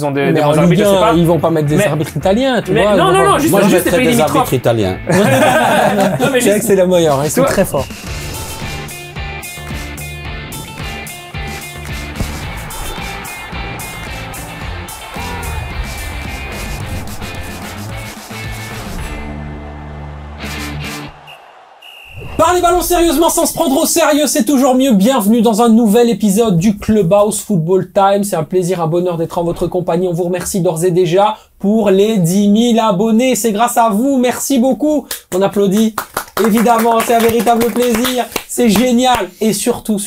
ont des mais bons en Ligue arbitres, je sais 1, pas. ils vont pas mettre des arbitres italiens, tu vois. Non, juste Moi, je des mettrais pays des limitrophes. arbitres italiens. Non, mais C'est vrai que c'est le meilleur, ils sont vois- très forts. Parler ballon sérieusement sans se prendre au sérieux, c'est toujours mieux. Bienvenue dans un nouvel épisode du Clubhouse Football Time. C'est un plaisir, un bonheur d'être en votre compagnie. On vous remercie d'ores et déjà pour les 10 000 abonnés. C'est grâce à vous. Merci beaucoup. On applaudit. Évidemment, c'est un véritable plaisir. C'est génial. Et surtout,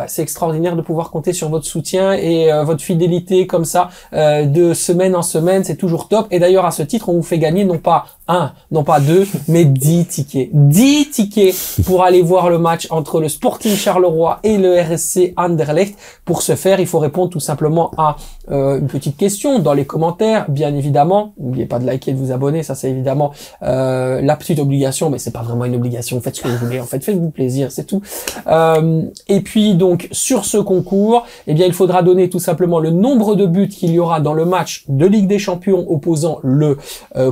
c'est extraordinaire de pouvoir compter sur votre soutien et votre fidélité comme ça, de semaine en semaine. C'est toujours top. Et d'ailleurs, à ce titre, on vous fait gagner non pas un, non pas deux, mais 10 tickets. 10 tickets pour aller voir le match entre le Sporting Charleroi et le RSC Anderlecht. Pour ce faire, il faut répondre tout simplement à une petite question dans les commentaires, bien évidemment. N'oubliez pas de liker et de vous abonner, ça c'est évidemment la petite obligation, mais c'est pas vraiment une obligation. Faites ce que vous voulez, en fait, faites-vous plaisir, c'est tout. Et puis donc sur ce concours, eh bien il faudra donner tout simplement le nombre de buts qu'il y aura dans le match de Ligue des Champions opposant le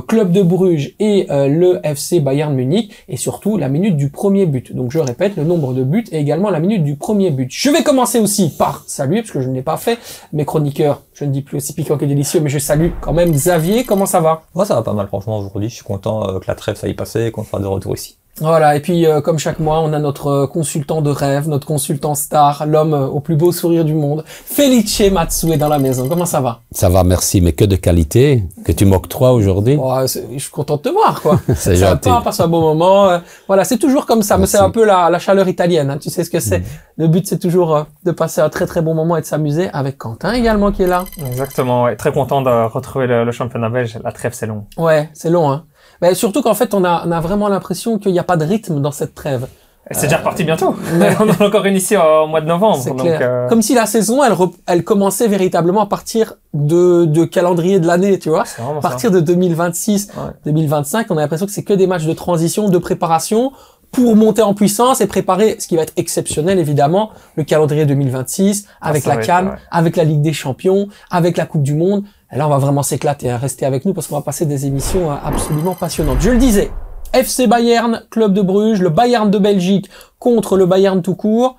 Club de Bruges et le FC Bayern Munich, et surtout la minute du premier but. Donc je répète, le nombre de buts et également la minute du premier but. Je vais commencer aussi par saluer, parce que je ne l'ai pas fait, mes chroniqueurs, je ne dis plus aussi piquant que délicieux, mais je salue quand même Xavier. Comment ça va? Moi, ça va pas mal, franchement, aujourd'hui. Je suis content que la trêve, ça y passe et qu'on soit de retour ici. Voilà, et puis comme chaque mois, on a notre consultant de rêve, notre consultant star, l'homme au plus beau sourire du monde, Felice Matsue dans la maison. Comment ça va? Ça va, merci, mais que de qualité que tu m'octroies aujourd'hui. Oh, je suis content de te voir, quoi. C'est gentil. Sympa, passe un bon moment. Voilà, c'est toujours comme ça, mais Merci. c'est un peu la chaleur italienne, hein, tu sais ce que c'est. Le but, c'est toujours de passer un très très bon moment et de s'amuser avec Quentin également qui est là. Exactement, ouais. Très content de retrouver le championnat belge. La trêve, c'est long. Ouais, c'est long, hein. Mais surtout qu'en fait, on a vraiment l'impression qu'il n'y a pas de rythme dans cette trêve. Et c'est déjà reparti bientôt. On en a encore une ici au mois de novembre. C'est donc, clair. Comme si la saison, elle commençait véritablement à partir de calendrier de l'année, tu vois. c'est vraiment À partir de 2026, Ouais. 2025, on a l'impression que c'est que des matchs de transition, de préparation pour monter en puissance et préparer ce qui va être exceptionnel, évidemment, le calendrier 2026, avec ça la va être, CAN, ouais. avec la Ligue des Champions, avec la Coupe du Monde. Et là, on va vraiment s'éclater, hein. Restez avec nous parce qu'on va passer des émissions absolument passionnantes. Je le disais, FC Bayern, Club de Bruges, le Bayern de Belgique contre le Bayern tout court.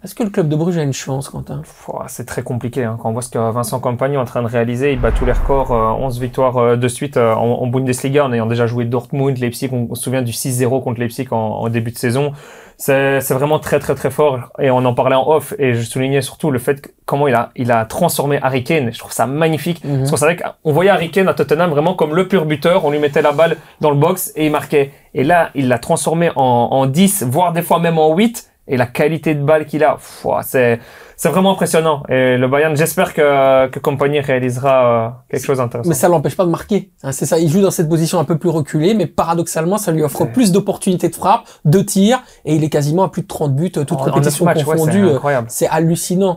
Est-ce que le Club de Bruges a une chance, Quentin? C'est très compliqué, hein. Quand on voit ce que Vincent Kompany est en train de réaliser, il bat tous les records, 11 victoires de suite en Bundesliga, en ayant déjà joué Dortmund, Leipzig, on se souvient du 6-0 contre Leipzig en début de saison. C'est vraiment très très très fort, et on en parlait en off, et je soulignais surtout le fait que comment il a transformé Harry Kane. Je trouve ça magnifique, parce qu'on savait qu'on voyait Harry Kane à Tottenham vraiment comme le pur buteur, on lui mettait la balle dans le box et il marquait. Et là, il l'a transformé en 10, voire des fois même en 8, et la qualité de balle qu'il a, c'est vraiment impressionnant. Et le Bayern, j'espère que Kompany réalisera quelque chose d'intéressant. Mais ça l'empêche pas de marquer. Hein, c'est ça, il joue dans cette position un peu plus reculée, mais paradoxalement, ça lui offre plus d'opportunités de frappe, de tir, et il est quasiment à plus de 30 buts, toutes compétitions confondues. c'est incroyable. C'est hallucinant.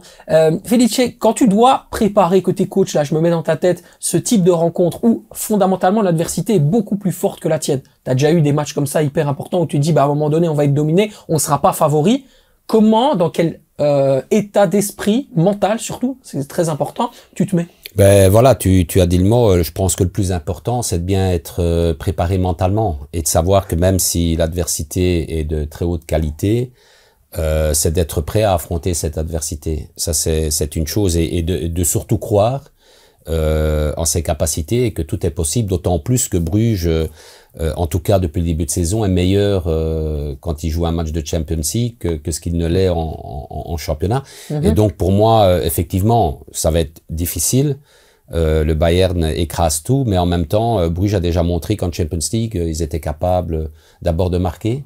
Felice, quand tu dois préparer côté coach, là, je me mets dans ta tête, ce type de rencontre où, fondamentalement, l'adversité est beaucoup plus forte que la tienne. T'as déjà eu des matchs comme ça hyper importants où tu te dis, à un moment donné, on va être dominé, on sera pas favori. Comment, dans quel état d'esprit, mental surtout, c'est très important, tu te mets? Ben voilà, tu as dit le mot. Je pense que le plus important, c'est de bien être préparé mentalement et de savoir que même si l'adversité est de très haute qualité, c'est d'être prêt à affronter cette adversité. Ça, c'est une chose, et de surtout croire en ses capacités et que tout est possible, d'autant plus que Bruges, en tout cas depuis le début de saison, est meilleur quand il joue un match de Champions League que ce qu'il ne l'est en championnat. Et donc pour moi, effectivement, ça va être difficile. Le Bayern écrase tout, mais en même temps, Bruges a déjà montré qu'en Champions League, ils étaient capables d'abord de marquer,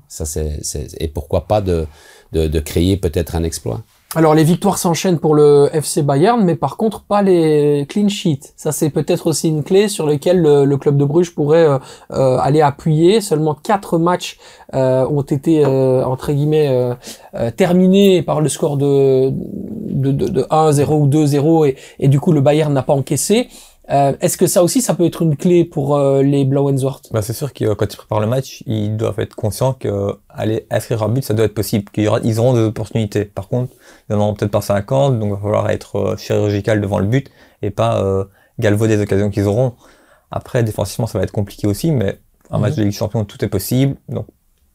et pourquoi pas de créer peut-être un exploit. Alors les victoires s'enchaînent pour le FC Bayern, mais par contre pas les clean sheets. Ça c'est peut-être aussi une clé sur laquelle le club de Bruges pourrait aller appuyer. Seulement 4 matchs ont été entre guillemets terminés par le score de 1-0 ou 2-0 et du coup le Bayern n'a pas encaissé. Est-ce que ça aussi, ça peut être une clé pour les Blauenswart? C'est sûr que quand ils préparent le match, ils doivent être conscients que aller inscrire un but, ça doit être possible, ils auront des opportunités. Par contre, ils en auront peut-être pas 50, donc il va falloir être chirurgical devant le but et pas galvauder les occasions qu'ils auront. Après, défensivement, ça va être compliqué aussi, mais un match de Ligue des Champions, tout est possible. Donc,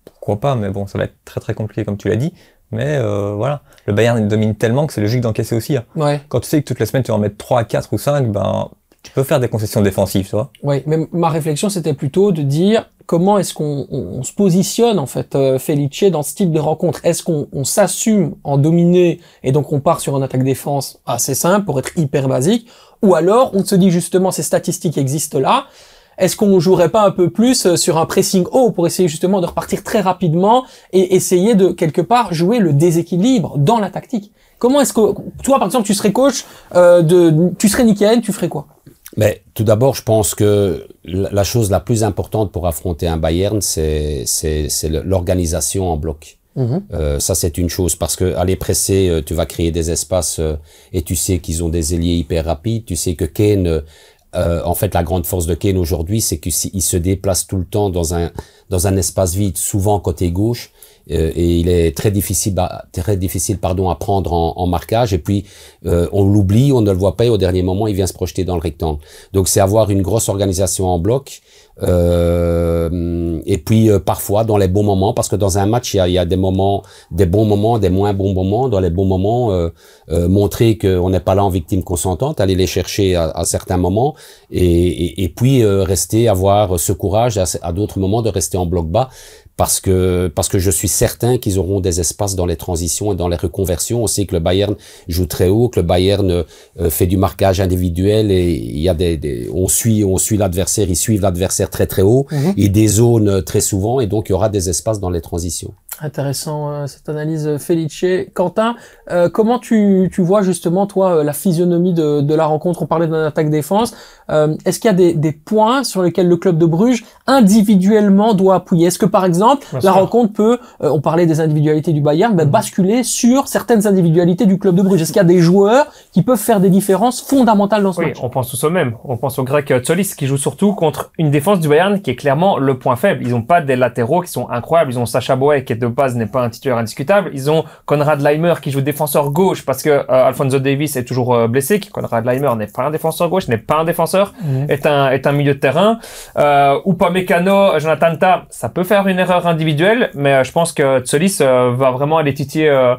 pourquoi pas, mais bon, ça va être très très compliqué, comme tu l'as dit. Mais voilà, le Bayern il domine tellement que c'est logique d'encaisser aussi. Hein. Ouais. Quand tu sais que toutes les semaines, tu vas en mettre 3, 4 ou 5, ben, tu peux faire des concessions défensives, tu vois. Oui, mais ma réflexion, c'était plutôt de dire comment est-ce qu'on se positionne, en fait, Felice, dans ce type de rencontre. Est-ce qu'on s'assume en dominer et donc on part sur une attaque-défense assez simple pour être hyper basique, ou alors on se dit justement ces statistiques existent là, est-ce qu'on jouerait pas un peu plus sur un pressing haut pour essayer justement de repartir très rapidement et essayer de quelque part jouer le déséquilibre dans la tactique? Comment est-ce que toi, par exemple, tu serais coach tu serais Nikian, tu ferais quoi? Mais tout d'abord, je pense que la chose la plus importante pour affronter un Bayern, c'est l'organisation en bloc. Ça, c'est une chose, parce que aller presser, tu vas créer des espaces et tu sais qu'ils ont des ailiers hyper rapides. Tu sais que Kane, en fait, la grande force de Kane aujourd'hui, c'est qu'il se déplace tout le temps dans un espace vide, souvent côté gauche. Et il est très difficile à prendre en marquage, et puis on l'oublie, on ne le voit pas, et au dernier moment il vient se projeter dans le rectangle. Donc c'est avoir une grosse organisation en bloc, et puis parfois dans les bons moments, parce que dans un match il y a des moments, des bons moments, des moins bons moments. Dans les bons moments, montrer qu'on n'est pas là en victime consentante, aller les chercher à certains moments, et puis rester, avoir ce courage à d'autres moments de rester en bloc bas. Parce que je suis certain qu'ils auront des espaces dans les transitions et dans les reconversions. On sait que le Bayern joue très haut, que le Bayern fait du marquage individuel, et il y a on suit l'adversaire, ils suivent l'adversaire très très haut, et des zones très souvent, et donc il y aura des espaces dans les transitions. Intéressant cette analyse, Felice. Quentin, comment tu vois justement toi la physionomie de la rencontre? On parlait d'un attaque-défense. Est-ce qu'il y a des points sur lesquels le club de Bruges individuellement doit appuyer? Est-ce que par exemple la rencontre peut, on parlait des individualités du Bayern, basculer sur certaines individualités du club de Bruges? Est-ce qu'il y a des joueurs qui peuvent faire des différences fondamentales dans ce match? Oui, on pense tous au même. On pense au grec Tsolis qui joue surtout contre une défense du Bayern qui est clairement le point faible. Ils n'ont pas des latéraux qui sont incroyables. Ils ont Sacha Boey qui est de base n'est pas un titulaire indiscutable. Ils ont Konrad Laimer qui joue défenseur gauche parce que Alphonso Davies est toujours blessé. Konrad Laimer n'est pas un défenseur gauche, n'est pas un défenseur, est un milieu de terrain. Upamecano, Jonathan Tah, ça peut faire une erreur individuelle, mais je pense que Tsolis va vraiment aller titiller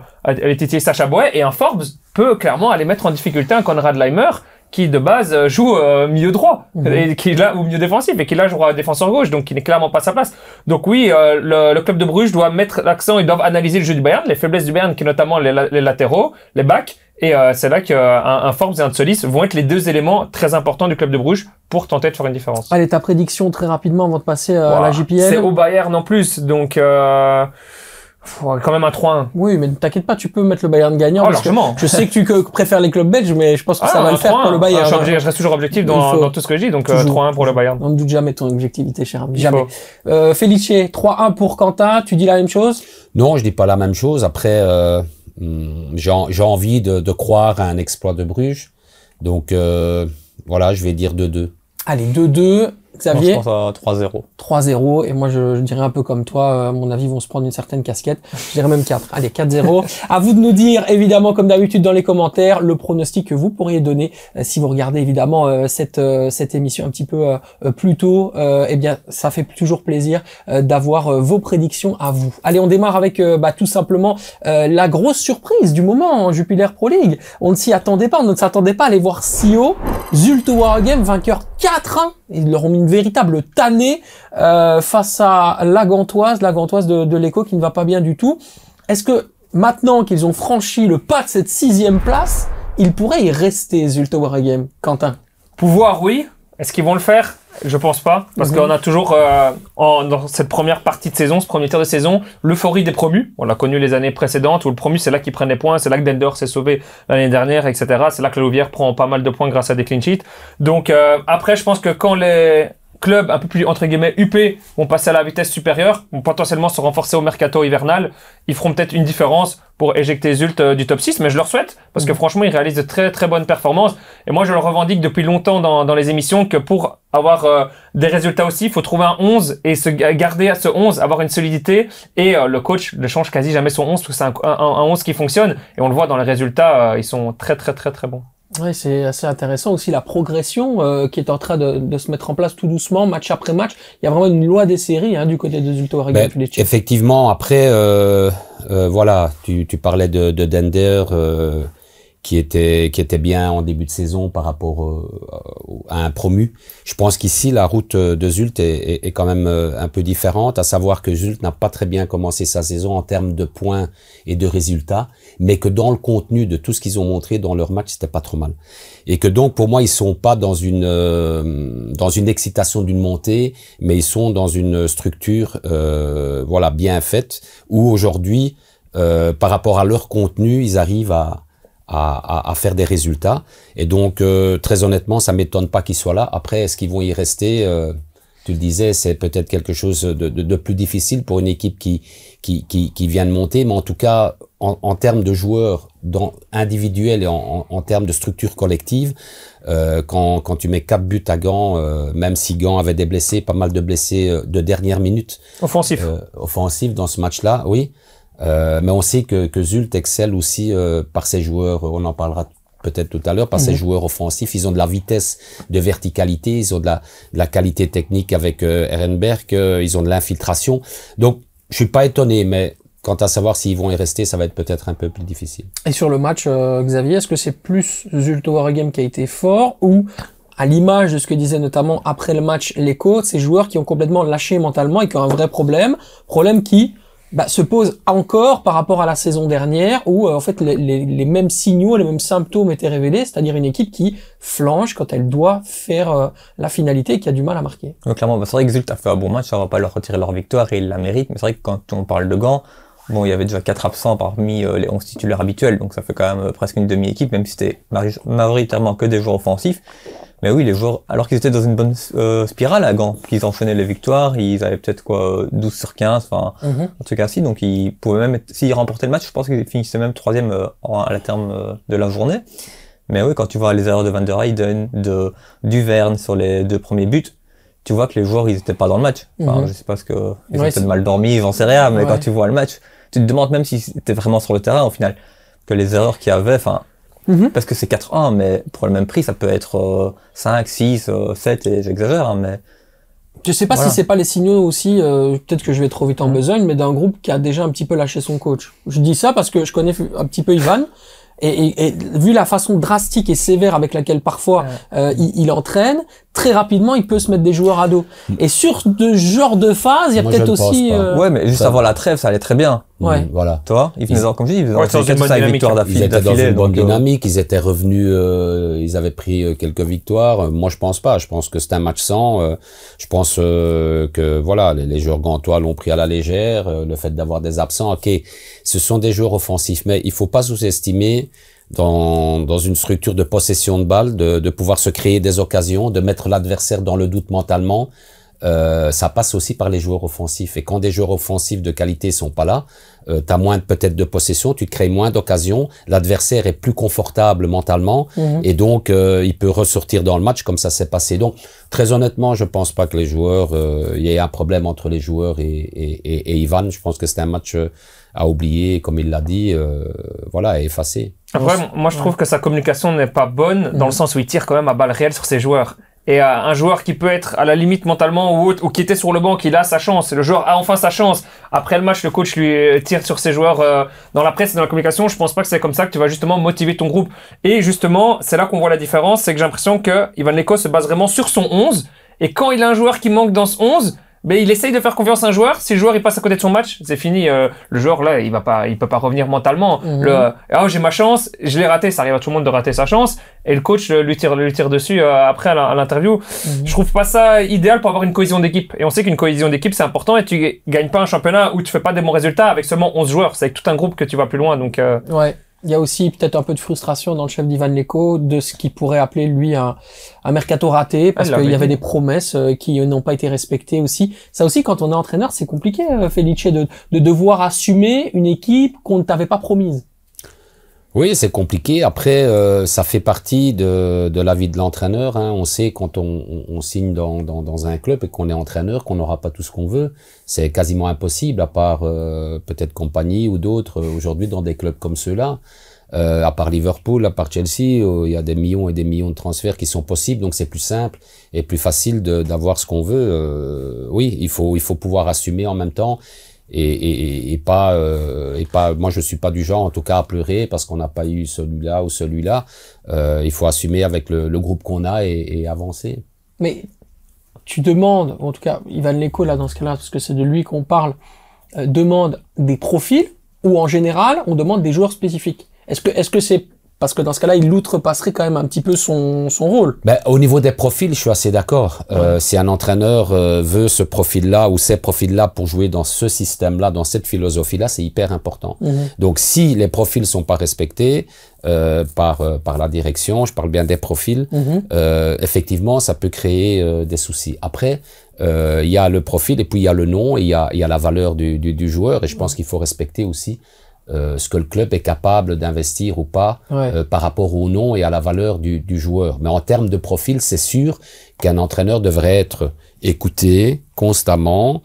Sacha Boey, et un Forbes peut clairement aller mettre en difficulté un Konrad Laimer qui de base joue milieu droit et qui là ou milieu défensif, et qui là jouera défenseur gauche, donc qui n'est clairement pas sa place. Donc oui, le club de Bruges doit mettre l'accent, ils doivent analyser le jeu du Bayern, les faiblesses du Bayern, qui est notamment les latéraux, les backs, et c'est là qu'un Forbes et un Tsolis vont être les deux éléments très importants du club de Bruges pour tenter de faire une différence. Allez, ta prédiction très rapidement avant de passer à la JPL. C'est au Bayern en plus, donc quand même un 3-1. Oui, mais t'inquiète pas, tu peux mettre le Bayern gagnant. Parce que je sais que tu préfères les clubs belges, mais je pense que ça va le faire pour le Bayern. Je reste toujours objectif dans tout ce que je dis, donc 3-1 pour le Bayern. On ne doute jamais de ton objectivité, cher ami. Jamais. Felice, 3-1 pour Quentin, tu dis la même chose? Non, je dis pas la même chose. Après, j'ai envie de croire à un exploit de Bruges. Donc voilà, je vais dire 2-2. Allez, 2-2. Xavier? Moi, je pense à 3-0. 3-0, et moi je dirais un peu comme toi, à mon avis, ils vont se prendre une certaine casquette. Je dirais même 4. Allez, 4-0. À vous de nous dire, évidemment, comme d'habitude dans les commentaires, le pronostic que vous pourriez donner si vous regardez évidemment cette émission un petit peu plus tôt. Eh bien, ça fait toujours plaisir d'avoir vos prédictions à vous. Allez, on démarre avec tout simplement la grosse surprise du moment en Jupiler Pro League. On ne s'y attendait pas, on ne s'attendait pas à les voir si haut. Zulte Waregem, vainqueur 4-1. Ils leur ont mis une véritable tannée face à la Gantoise de l'Eco qui ne va pas bien du tout. Est-ce que maintenant qu'ils ont franchi le pas de cette 6e place, ils pourraient y rester, Zulte Waregem? Quentin? Pouvoir, oui. Est-ce qu'ils vont le faire? Je pense pas, parce qu'on a toujours dans cette première partie de saison, ce premier tiers de saison, l'euphorie des promus. On l'a connu les années précédentes où le promu, c'est là qu'ils prennent les points, c'est là que Dender s'est sauvé l'année dernière, etc. C'est là que la Louvière prend pas mal de points grâce à des clean sheets. Donc après, je pense que quand les clubs un peu plus entre guillemets huppés vont passer à la vitesse supérieure, vont potentiellement se renforcer au mercato hivernal, ils feront peut-être une différence pour éjecter Zulte du top 6, mais je leur souhaite, parce que franchement, ils réalisent de très très bonnes performances. Et moi, je le revendique depuis longtemps dans les émissions que pour avoir des résultats aussi, il faut trouver un 11 et se garder à ce 11, avoir une solidité. Et le coach ne change quasi jamais son 11, parce que c'est un 11 qui fonctionne. Et on le voit dans les résultats, ils sont très très très très bons. Ouais, c'est assez intéressant aussi la progression qui est en train de se mettre en place tout doucement, match après match. Il y a vraiment une loi des séries du côté de Zulte Waregem. Effectivement, après, voilà, tu parlais de Dender qui était bien en début de saison par rapport à un promu. Je pense qu'ici la route de Zulte est quand même un peu différente, à savoir que Zulte n'a pas très bien commencé sa saison en termes de points et de résultats, mais que dans le contenu de tout ce qu'ils ont montré dans leur match, c'était pas trop mal. Et que donc pour moi ils sont pas dans une excitation d'une montée, mais ils sont dans une structure voilà bien faite où aujourd'hui par rapport à leur contenu, ils arrivent à faire des résultats. Et donc, très honnêtement, ça m'étonne pas qu'ils soient là. Après, est-ce qu'ils vont y rester tu le disais, c'est peut-être quelque chose de plus difficile pour une équipe qui vient de monter. Mais en tout cas, en termes de joueurs individuels et en termes de structure collective, quand tu mets 4 buts à Gand, même si Gand avait des blessés, pas mal de blessés de dernière minute. Offensif dans ce match-là, oui. Mais on sait que Zulte excelle aussi par ses joueurs, on en parlera peut-être tout à l'heure, par ses joueurs offensifs. Ils ont de la vitesse, de verticalité, ils ont de la qualité technique avec Ehrenberg, ils ont de l'infiltration. Donc, je suis pas étonné, mais quant à savoir s'ils vont y rester, ça va être peut-être un peu plus difficile. Et sur le match, Xavier, est-ce que c'est plus Zulte Waregem qui a été fort ou à l'image de ce que disait notamment après le match l'Écho, ces joueurs qui ont complètement lâché mentalement et qui ont un vrai problème qui se pose encore par rapport à la saison dernière où en fait les mêmes signaux, les mêmes symptômes étaient révélés, c'est-à-dire une équipe qui flanche quand elle doit faire la finalité et qui a du mal à marquer. Donc clairement, c'est vrai que Zulte a fait un bon match, ça va pas leur retirer leur victoire et ils la méritent, mais c'est vrai que quand on parle de Gand, bon, il y avait déjà 4 absents parmi les 11 titulaires habituels, donc ça fait quand même presque une demi-équipe, même si c'était majoritairement que des joueurs offensifs. Mais oui, les joueurs, alors qu'ils étaient dans une bonne spirale à Gand, qu'ils enchaînaient les victoires, ils avaient peut-être 12 sur 15, enfin un truc ainsi, donc ils pouvaient même, s'ils remportaient le match, je pense qu'ils finissaient même 3e à la terme de la journée. Mais oui, quand tu vois les erreurs de Van der Heyden, de Duverne sur les 2 premiers buts, tu vois que les joueurs, ils étaient pas dans le match. Enfin, je sais pas ils ont peut-être mal dormi, j'en sais rien, mais quand tu vois le match, tu te demandes même s'ils étaient vraiment sur le terrain au final, que les erreurs qu'il y avait, parce que c'est 4-1, mais pour le même prix, ça peut être 5, 6, 7, et j'exagère, mais... Je sais pas si c'est pas les signaux aussi, peut-être que je vais trop vite en besogne, mais d'un groupe qui a déjà un petit peu lâché son coach. Je dis ça parce que je connais un petit peu Ivan, et vu la façon drastique et sévère avec laquelle parfois il entraîne, très rapidement il peut se mettre des joueurs à dos. Et sur ce genre de phase, il y a peut-être aussi... Ouais, mais juste avant la trêve, ça allait très bien. Ouais. Voilà. Toi, ils faisaient comme je dis, ils faisaient 4-5 victoires d'affilée. Ils étaient dans une bonne dynamique, ils étaient revenus, ils avaient pris quelques victoires. Moi, je pense pas. Je pense que c'est un match sans. Je pense que voilà, les joueurs gantois l'ont pris à la légère. Le fait d'avoir des absents, ok, ce sont des joueurs offensifs, mais il faut pas sous-estimer dans une structure de possession de balle, de pouvoir se créer des occasions, de mettre l'adversaire dans le doute mentalement. Ça passe aussi par les joueurs offensifs. Et quand des joueurs offensifs de qualité sont pas là, t'as moins peut-être de possession, tu te crées moins d'occasions, l'adversaire est plus confortable mentalement, et donc il peut ressortir dans le match comme ça s'est passé. Donc très honnêtement, je pense pas que les joueurs, il y ait un problème entre les joueurs et Ivan. Je pense que c'est un match à oublier, comme il l'a dit, voilà, effacé. Après, moi je trouve que sa communication n'est pas bonne dans le sens où il tire quand même à balles réelles sur ses joueurs. Et un joueur qui peut être à la limite mentalement ou qui était sur le banc, qui a sa chance, le joueur a enfin sa chance. Après le match, le coach lui tire sur ses joueurs dans la presse et dans la communication. Je pense pas que c'est comme ça que tu vas justement motiver ton groupe. Et justement, c'est là qu'on voit la différence, c'est que j'ai l'impression que Ivan Leko se base vraiment sur son 11. Et quand il a un joueur qui manque dans ce 11, il essaye de faire confiance à un joueur. Si le joueur il passe à côté de son match, c'est fini. Le joueur là, il peut pas revenir mentalement. J'ai ma chance, je l'ai raté. Ça arrive à tout le monde de rater sa chance. Et le coach lui tire dessus après à l'interview. Je trouve pas ça idéal pour avoir une cohésion d'équipe. Et on sait qu'une cohésion d'équipe c'est important. Et tu gagnes pas un championnat où tu fais pas des bons résultats avec seulement 11 joueurs. C'est avec tout un groupe que tu vas plus loin. Donc ouais. Il y a aussi peut-être un peu de frustration dans le chef d'Ivan Leko de ce qu'il pourrait appeler lui un mercato raté parce qu'il y avait des promesses qui n'ont pas été respectées aussi. Ça aussi, quand on est entraîneur, c'est compliqué, Felice, de devoir assumer une équipe qu'on ne t'avait pas promise. Oui, c'est compliqué. Après, ça fait partie de la vie de l'entraîneur. Hein. On sait quand on signe dans un club et qu'on est entraîneur qu'on n'aura pas tout ce qu'on veut. C'est quasiment impossible, à part peut-être Compagnie ou d'autres aujourd'hui dans des clubs comme ceux-là. À part Liverpool, à part Chelsea, il y a des millions et des millions de transferts qui sont possibles, donc c'est plus simple et plus facile d'avoir ce qu'on veut. Oui, il faut pouvoir assumer en même temps et pas, moi je suis pas du genre, en tout cas, à pleurer parce qu'on n'a pas eu celui-là ou celui-là. Il faut assumer avec le groupe qu'on a et avancer. Mais tu demandes, en tout cas, Ivan Leko, là, dans ce cas-là, parce que c'est de lui qu'on parle, demande des profils ou en général, on demande des joueurs spécifiques? Est-ce que c'est parce que dans ce cas-là, il outrepasserait quand même un petit peu son rôle? Ben, au niveau des profils, je suis assez d'accord. Si un entraîneur veut ce profil-là ou ces profils-là pour jouer dans ce système-là, dans cette philosophie-là, c'est hyper important. Donc, si les profils sont pas respectés par la direction, je parle bien des profils, effectivement, ça peut créer des soucis. Après, il y a le profil et puis il y a le nom et il y a la valeur du joueur et je pense qu'il faut respecter aussi ce que le club est capable d'investir ou pas par rapport au nom et à la valeur du joueur. Mais en termes de profil, c'est sûr qu'un entraîneur devrait être écouté constamment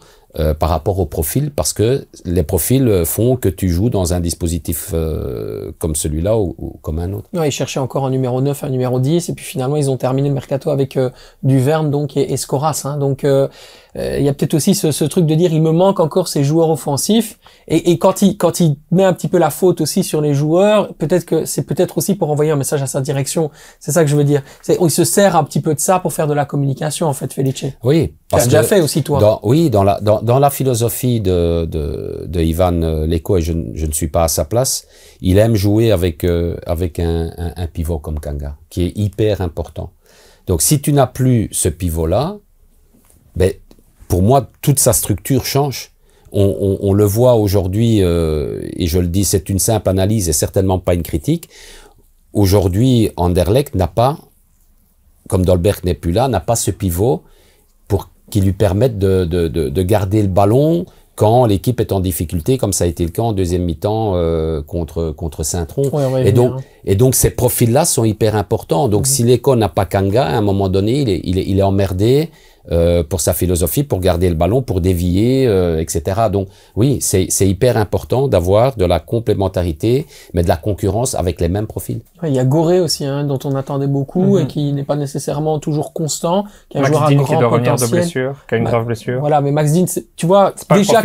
par rapport au profil, parce que les profils font que tu joues dans un dispositif comme celui-là ou comme un autre. Ouais, ils cherchaient encore un numéro 9, un numéro 10, et puis finalement ils ont terminé le mercato avec Duverne donc et Scoras. Hein. Donc il y a peut-être aussi ce truc de dire il me manque encore ces joueurs offensifs, et quand il met un petit peu la faute aussi sur les joueurs, peut-être que c'est peut-être aussi pour envoyer un message à sa direction. C'est ça que je veux dire. Il se sert un petit peu de ça pour faire de la communication en fait, Felice. Oui, parce que tu as déjà fait aussi toi. Dans la philosophie de Ivan Leko, et je ne suis pas à sa place, il aime jouer avec un pivot comme Kanga, qui est hyper important. Donc si tu n'as plus ce pivot-là, ben pour moi toute sa structure change. On le voit aujourd'hui, et je le dis, c'est une simple analyse et certainement pas une critique. Aujourd'hui, Anderlecht n'a pas, comme Dolberg n'est plus là, n'a pas ce pivot pour qui lui permette de garder le ballon quand l'équipe est en difficulté, comme ça a été le cas en deuxième mi-temps contre Saint-Tron. Et donc ces profils-là sont hyper importants. Donc si Leko n'a pas Kanga, à un moment donné, il est emmerdé pour sa philosophie, pour garder le ballon, pour dévier, etc. Donc oui, c'est hyper important d'avoir de la complémentarité, mais de la concurrence avec les mêmes profils. Il y a Goré aussi, hein, dont on attendait beaucoup et qui n'est pas nécessairement toujours constant, qui est un joueur à grand potentiel. Qui doit revenir de blessure, qui a une grave blessure. Voilà, mais Max Dean, tu vois, déjà,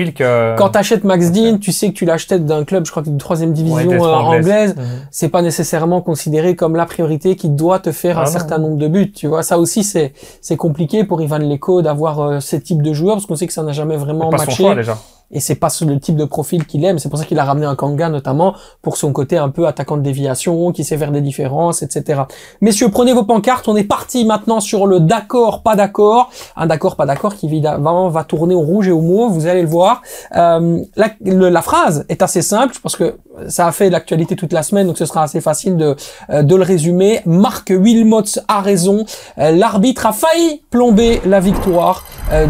quand t'achètes Max Dean, tu sais que tu l'achètes d'un club, je crois que de 3e division anglaise, c'est pas nécessairement considéré comme la priorité qui doit te faire un certain nombre de buts, tu vois. Ça aussi, c'est compliqué pour Ivan Leko d'avoir ce type de joueur, parce qu'on sait que ça n'a jamais vraiment matché. Son choix, déjà. Et c'est pas le type de profil qu'il aime. C'est pour ça qu'il a ramené un Kanga, notamment, pour son côté un peu attaquant de déviation, qui sait faire des différences, etc. Messieurs, prenez vos pancartes. On est parti maintenant sur le d'accord, pas d'accord. Un d'accord, pas d'accord qui évidemment va tourner au rouge et au mauve. Vous allez le voir. La phrase est assez simple. Je pense que ça a fait l'actualité toute la semaine, donc ce sera assez facile de le résumer. Marc Wilmots a raison. L'arbitre a failli plomber la victoire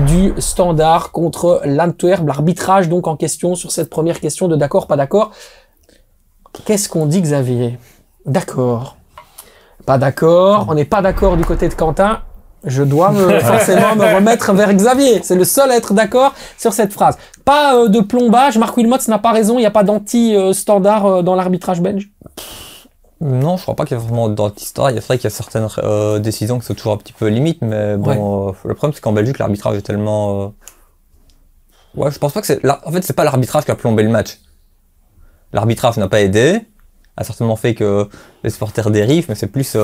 du Standard contre l'Antwerp. L'arbitrage donc en question sur cette première question de d'accord, pas d'accord. Qu'est-ce qu'on dit, Xavier? D'accord. Pas d'accord. On n'est pas d'accord du côté de Quentin. Je dois forcément me remettre vers Xavier. C'est le seul à être d'accord sur cette phrase. Pas de plombage. Marc Wilmots n'a pas raison. Il n'y a pas d'anti-standard dans l'arbitrage belge. Non, je crois pas qu'il y a vraiment d'anti-standard. C'est vrai qu'il y a certaines décisions qui sont toujours un petit peu limites, mais bon, le problème c'est qu'en Belgique l'arbitrage est tellement ouais, je pense pas que en fait, c'est pas l'arbitrage qui a plombé le match. L'arbitrage n'a pas aidé, a certainement fait que les supporters dérivent, mais c'est plus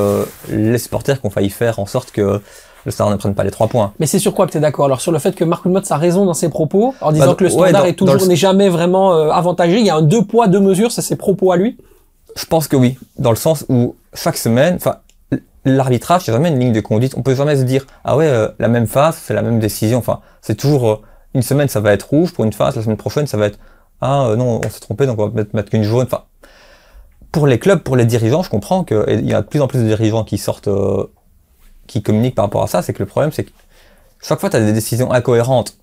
les supporters qui ont failli faire en sorte que le Standard ne prenne pas les 3 points. Mais c'est sur quoi que tu es d'accord? Alors sur le fait que Marc Wilmots a raison dans ses propos, en disant que le Standard n'est jamais vraiment avantagé, il y a un 2 poids 2 mesures, c'est ses propos à lui? Je pense que oui, dans le sens où chaque semaine, enfin, l'arbitrage, c'est jamais une ligne de conduite. On peut jamais se dire, ah ouais, la même phase, c'est la même décision. Enfin, c'est toujours une semaine, ça va être rouge pour une phase, la semaine prochaine, ça va être non, on s'est trompé, donc on va mettre qu'une jaune. Enfin, pour les clubs, pour les dirigeants, je comprends qu'il y a de plus en plus de dirigeants qui sortent, qui communiquent par rapport à ça. C'est que le problème, c'est que chaque fois, tu as des décisions incohérentes.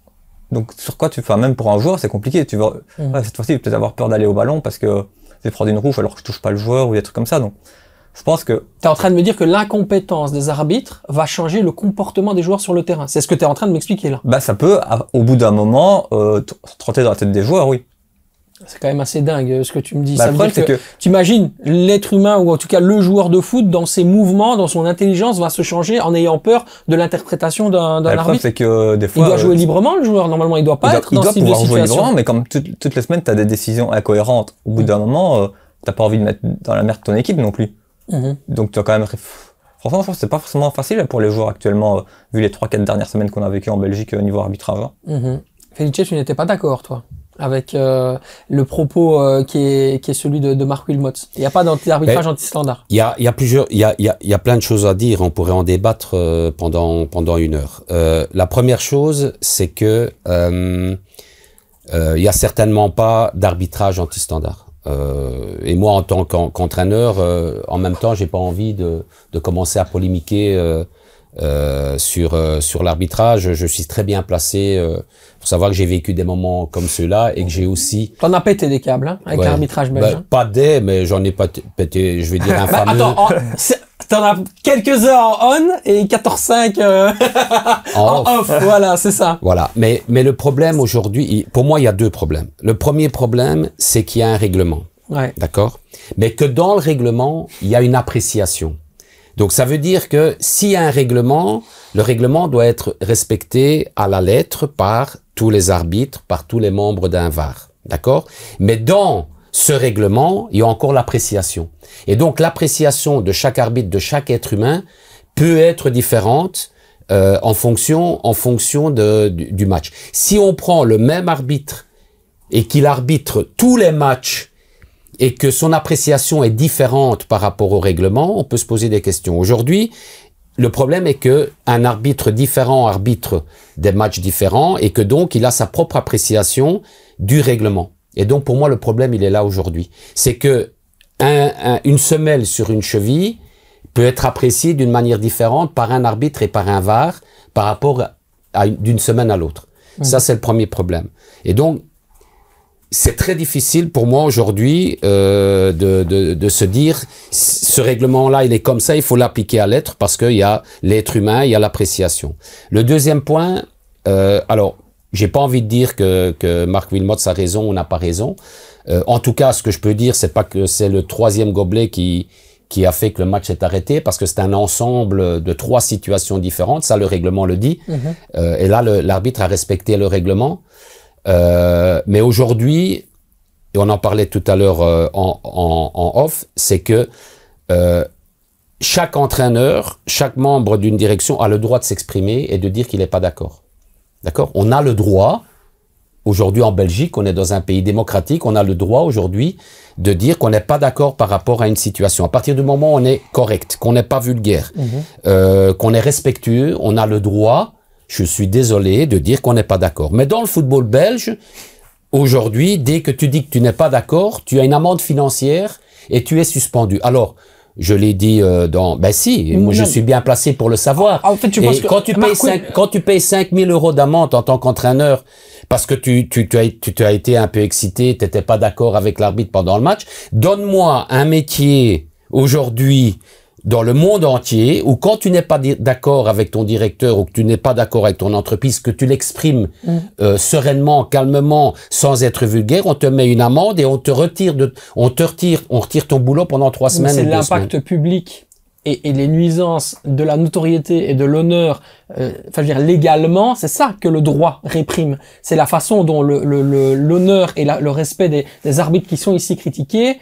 Donc, sur quoi même pour un joueur, c'est compliqué. Tu vas, cette fois-ci, tu vas peut-être avoir peur d'aller au ballon parce que tu vas prendre une rouge alors que je touche pas le joueur ou des trucs comme ça. Donc, je pense que... Tu es en train de me dire que l'incompétence des arbitres va changer le comportement des joueurs sur le terrain. C'est ce que tu es en train de m'expliquer là. Bah ça peut, au bout d'un moment, trotter dans la tête des joueurs, oui. C'est quand même assez dingue ce que tu me dis. Bah, Ça veut dire que tu imagines l'être humain ou en tout cas le joueur de foot dans ses mouvements, dans son intelligence va se changer en ayant peur de l'interprétation d'un Le problème, arbitre. c'est que des fois, Il doit jouer librement, le joueur. Normalement, il doit pas être il dans doit ce type de pouvoir jouer situation. librement, mais comme toutes les semaines, tu as des décisions incohérentes. Au bout d'un moment, t'as pas envie de mettre dans la merde ton équipe non plus. Donc tu as quand même... Franchement, je pense que c'est pas forcément facile pour les joueurs actuellement, vu les 3-4 dernières semaines qu'on a vécues en Belgique au niveau arbitrage. Felice, tu n'étais pas d'accord, toi, avec le propos qui est celui de Marc Wilmots. Il n'y a pas d'arbitrage anti-standard. Il y a plein de choses à dire. On pourrait en débattre pendant une heure. La première chose, c'est que il y a certainement pas d'arbitrage anti-standard. Et moi, en tant qu'entraîneur, en même temps, j'ai pas envie de commencer à polémiquer sur l'arbitrage. Je suis très bien placé pour savoir que j'ai vécu des moments comme ceux-là et que j'ai aussi... T'en as pété des câbles, hein, avec l'arbitrage belge. Pas des, mais j'en ai pas pété, je vais dire un fameux... Attends, t'en as quelques-uns en on et 14-5 en off. Voilà, c'est ça. Voilà. Mais le problème aujourd'hui, pour moi, il y a deux problèmes. Le premier problème, c'est qu'il y a un règlement. Ouais. D'accord? Mais que dans le règlement, il y a une appréciation. Donc, ça veut dire que s'il y a un règlement, le règlement doit être respecté à la lettre par tous les arbitres, par tous les membres d'un VAR. D'accord? Mais dans ce règlement, il y a encore l'appréciation. Et donc, l'appréciation de chaque arbitre, de chaque être humain, peut être différente en fonction du match. Si on prend le même arbitre et qu'il arbitre tous les matchs et que son appréciation est différente par rapport au règlement, on peut se poser des questions. Aujourd'hui, le problème est que un arbitre différent arbitre des matchs différents et que donc il a sa propre appréciation du règlement. Et donc pour moi le problème il est là aujourd'hui. C'est que une semelle sur une cheville peut être appréciée d'une manière différente par un arbitre et par un VAR par rapport d'une semaine à l'autre. Ça c'est le premier problème. Et donc c'est très difficile pour moi aujourd'hui de se dire ce règlement-là il est comme ça, il faut l'appliquer à l'être parce qu'il y a l'être humain, il y a l'appréciation. Le deuxième point, alors j'ai pas envie de dire que Marc Wilmots a raison ou n'a pas raison. En tout cas, ce que je peux dire, c'est pas que c'est le troisième gobelet qui a fait que le match s'est arrêté, parce que c'est un ensemble de 3 situations différentes. Ça, le règlement le dit. Et là, l'arbitre a respecté le règlement. Mais aujourd'hui, et on en parlait tout à l'heure en off, c'est que chaque entraîneur, chaque membre d'une direction a le droit de s'exprimer et de dire qu'il n'est pas d'accord. D'accord? On a le droit, aujourd'hui en Belgique, on est dans un pays démocratique, on a le droit aujourd'hui de dire qu'on n'est pas d'accord par rapport à une situation. À partir du moment où on est correct, qu'on n'est pas vulgaire, qu'on est respectueux, on a le droit, je suis désolé, de dire qu'on n'est pas d'accord. Mais dans le football belge, aujourd'hui, dès que tu dis que tu n'es pas d'accord, tu as une amende financière et tu es suspendu. Alors, je l'ai dit ben si, moi je suis bien placé pour le savoir. En fait, et quand tu payes 5 000 € d'amende en tant qu'entraîneur, parce que tu as été un peu excité, t'étais pas d'accord avec l'arbitre pendant le match, donne-moi un métier aujourd'hui dans le monde entier où quand tu n'es pas d'accord avec ton directeur ou que tu n'es pas d'accord avec ton entreprise, que tu l'exprimes sereinement, calmement, sans être vulgaire, on te met une amende et on retire ton boulot pendant 3 semaines. C'est l'impact public et les nuisances de la notoriété et de l'honneur, enfin je veux dire légalement, c'est ça que le droit réprime. C'est la façon dont l'honneur et le respect des arbitres qui sont ici critiqués,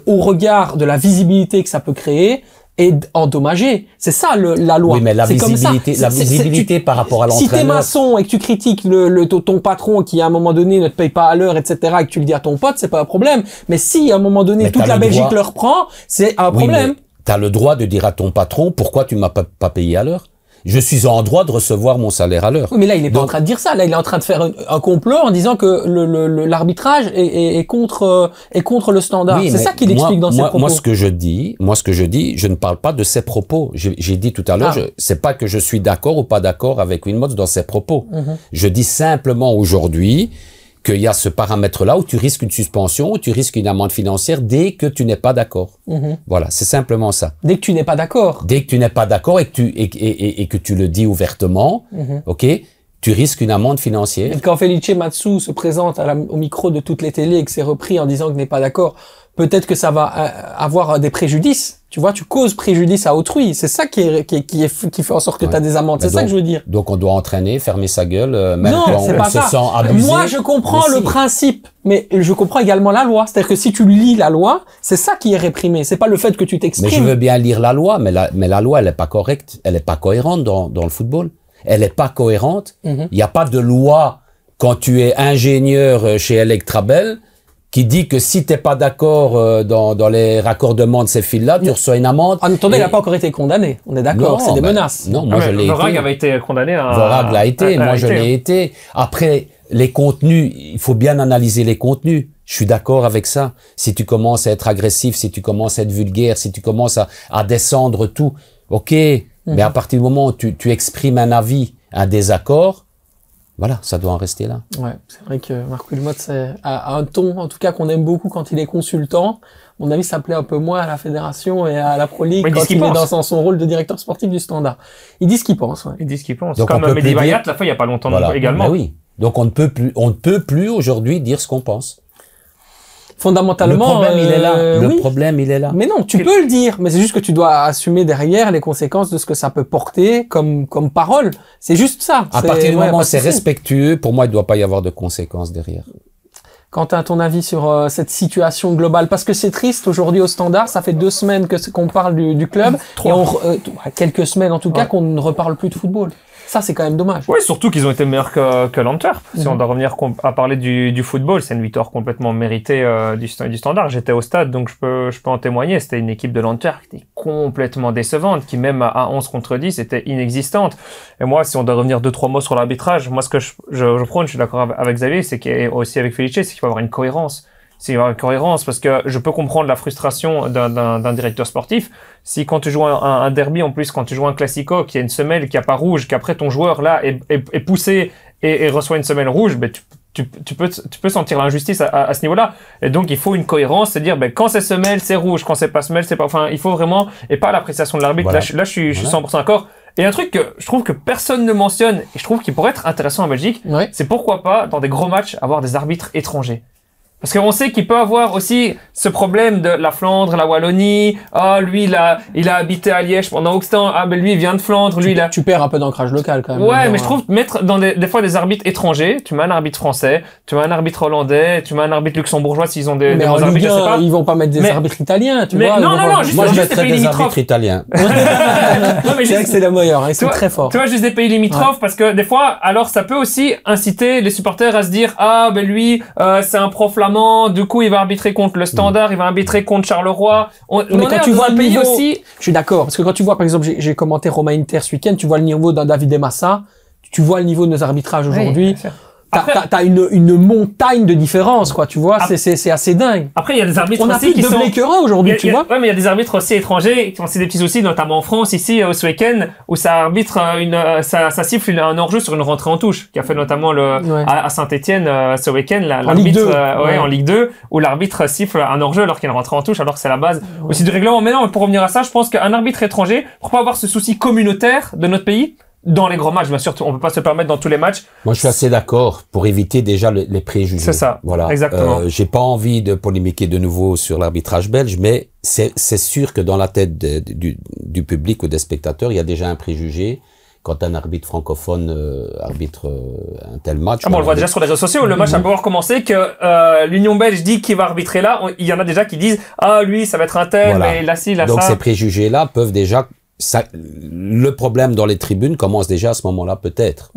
au regard de la visibilité que ça peut créer, est endommagé. C'est ça la loi. Oui, mais la visibilité par rapport à l'entraîneur. Si t'es maçon et que tu critiques ton patron qui à un moment donné ne te paye pas à l'heure, etc., et que tu le dis à ton pote, c'est pas un problème. Mais si à un moment donné toute la Belgique le reprend, c'est un problème. T'as le droit de dire à ton patron pourquoi tu m'as pas payé à l'heure. Je suis en droit de recevoir mon salaire à l'heure. Oui, mais là, il est pas en train de dire ça. Là, il est en train de faire un complot en disant que l'arbitrage est contre le standard. Oui, c'est ça qu'il explique dans ses propos. Moi, ce que je dis, je ne parle pas de ses propos. J'ai dit tout à l'heure, c'est pas que je suis d'accord ou pas d'accord avec Wilmots dans ses propos. Je dis simplement aujourd'hui qu'il y a ce paramètre-là où tu risques une suspension, où tu risques une amende financière dès que tu n'es pas d'accord. Voilà, c'est simplement ça. Dès que tu n'es pas d'accord. Dès que tu n'es pas d'accord et que tu le dis ouvertement, ok, tu risques une amende financière. Et quand Felice Matsu se présente au micro de toutes les télés et que c'est repris en disant qu'il n'est pas d'accord, peut-être que ça va avoir des préjudices. Tu vois, tu causes préjudice à autrui. C'est ça qui fait en sorte que tu as des amendes. C'est ça que je veux dire. Donc on doit entraîner, fermer sa gueule, même non, quand on se sent abusé. Moi, je comprends le principe, mais je comprends également la loi. C'est-à-dire que si tu lis la loi, c'est ça qui est réprimé. C'est pas le fait que tu t'exprimes. Mais je veux bien lire la loi, mais la loi, elle est pas correcte. Elle est pas cohérente dans le football. Elle est pas cohérente. Il y a pas de loi quand tu es ingénieur chez Electrabel qui dit que si t'es pas d'accord dans les raccordements de ces fils-là, tu reçois une amende. Ah, attendez, il n'a pas encore été condamné. On est d'accord, c'est des menaces. Non, moi je l'ai été. Vorag avait été condamné à... Vorag l'a été, moi je l'ai été. Après, les contenus, il faut bien analyser les contenus. Je suis d'accord avec ça. Si tu commences à être agressif, si tu commences à être vulgaire, si tu commences à descendre tout, ok. Mais à partir du moment où tu exprimes un avis, un désaccord, voilà, ça doit en rester là. Ouais, c'est vrai que Marc Wilmots a un ton, en tout cas, qu'on aime beaucoup quand il est consultant. À mon avis, ça plaît un peu moins à la fédération et à la Pro League quand il est dans son rôle de directeur sportif du Standard. Il dit ce qu'il pense. Ouais. Il dit ce qu'il pense. Donc comme Mehdi Bayat, la fois, il n'y a pas longtemps également. Mais oui. Donc on ne peut plus aujourd'hui dire ce qu'on pense. Fondamentalement, le problème il est là. Le problème il est là. Mais non, tu peux le dire, mais c'est juste que tu dois assumer derrière les conséquences de ce que ça peut porter comme parole. C'est juste ça. À partir du moment où c'est respectueux, pour moi, il ne doit pas y avoir de conséquences derrière. Quentin, ton avis sur cette situation globale? Parce que c'est triste aujourd'hui au Standard, ça fait 2 semaines qu'on parle du club, et quelques semaines en tout cas qu'on ne reparle plus de football. Ça, c'est quand même dommage. Oui, surtout qu'ils ont été meilleurs que l'Antwerp. Si on doit revenir à parler du football, c'est une victoire complètement méritée du Standard. J'étais au stade, donc je peux en témoigner. C'était une équipe de l'Antwerp qui était complètement décevante, qui même à 11 contre 10 était inexistante. Et moi, si on doit revenir 2-3 mots sur l'arbitrage, moi, ce que je prône, je suis d'accord avec Xavier, c'est qu'il y a aussi avec Felice, c'est qu'il faut avoir une cohérence. C'est une cohérence parce que je peux comprendre la frustration d'un directeur sportif. Si quand tu joues un derby, en plus, quand tu joues un classico, qui a une semelle qui a pas rouge, qu'après ton joueur là est poussé et reçoit une semelle rouge, ben tu peux sentir l'injustice à ce niveau-là. Et donc il faut une cohérence, c'est-à-dire ben quand c'est semelle c'est rouge, quand c'est pas semelle c'est pas. Enfin, il faut vraiment et pas l'appréciation de l'arbitre. Voilà. Là je suis 100% d'accord. Et un truc que je trouve que personne ne mentionne et je trouve qu'il pourrait être intéressant en Belgique, c'est pourquoi pas dans des gros matchs avoir des arbitres étrangers. Parce qu'on sait qu'il peut avoir aussi ce problème de la Flandre, la Wallonie. Ah, lui, il a habité à Liège pendant X temps. Ah, ben lui, il vient de Flandre. Lui, tu perds un peu d'ancrage local, quand même. Ouais, mais je trouve mettre dans des fois des arbitres étrangers. Tu mets un arbitre français, tu mets un arbitre hollandais, tu mets un arbitre luxembourgeois s'ils ont des bons arbitres, je sais pas. Ils vont pas mettre des arbitres italiens, tu vois. Non, juste moi, je mettrais des arbitres italiens. Non, mais c'est vrai que c'est le meilleur, ils sont très forts. Tu vois, juste des pays limitrophes, parce que des fois, alors, ça peut aussi inciter les supporters à se dire, ah, ben lui, c'est un pro flamand, du coup, il va arbitrer contre le Standard, il va arbitrer contre Charleroi. Mais quand tu vois le niveau aussi, je suis d'accord, parce que quand tu vois, par exemple, j'ai commenté Roma Inter ce week-end, tu vois le niveau d'un David Massa, tu vois le niveau de nos arbitrages aujourd'hui. T'as une montagne de différence, quoi, tu vois, c'est assez dingue. Après, il y a des arbitres aussi qui sont... On a plus de Blakera aujourd'hui, tu vois. Ouais, mais il y a des arbitres aussi étrangers qui ont aussi des petits soucis, notamment en France, ici, ce week-end, où ça arbitre ça siffle un hors-jeu sur une rentrée en touche, qui a fait notamment à Saint-Etienne, ce week-end, l'arbitre, en Ligue 2, où l'arbitre siffle un hors-jeu alors qu'il y a une rentrée en touche, alors que c'est la base aussi du règlement. Mais non, pour revenir à ça, je pense qu'un arbitre étranger, pour pas avoir ce souci communautaire de notre pays, dans les grands matchs, bien sûr, on peut pas se permettre dans tous les matchs. Moi, je suis assez d'accord pour éviter déjà les préjugés. C'est ça. Voilà. Exactement. J'ai pas envie de polémiquer de nouveau sur l'arbitrage belge, mais c'est sûr que dans la tête du public ou des spectateurs, il y a déjà un préjugé. Quand un arbitre francophone arbitre un tel match. On le voit déjà sur les réseaux sociaux. Le match a pouvoir commencer que l'Union belge dit qu'il va arbitrer là. Il y en a déjà qui disent lui ça va être un tel, mais là si, là donc ça. Ces préjugés-là peuvent déjà le problème dans les tribunes commence déjà à ce moment-là, peut-être.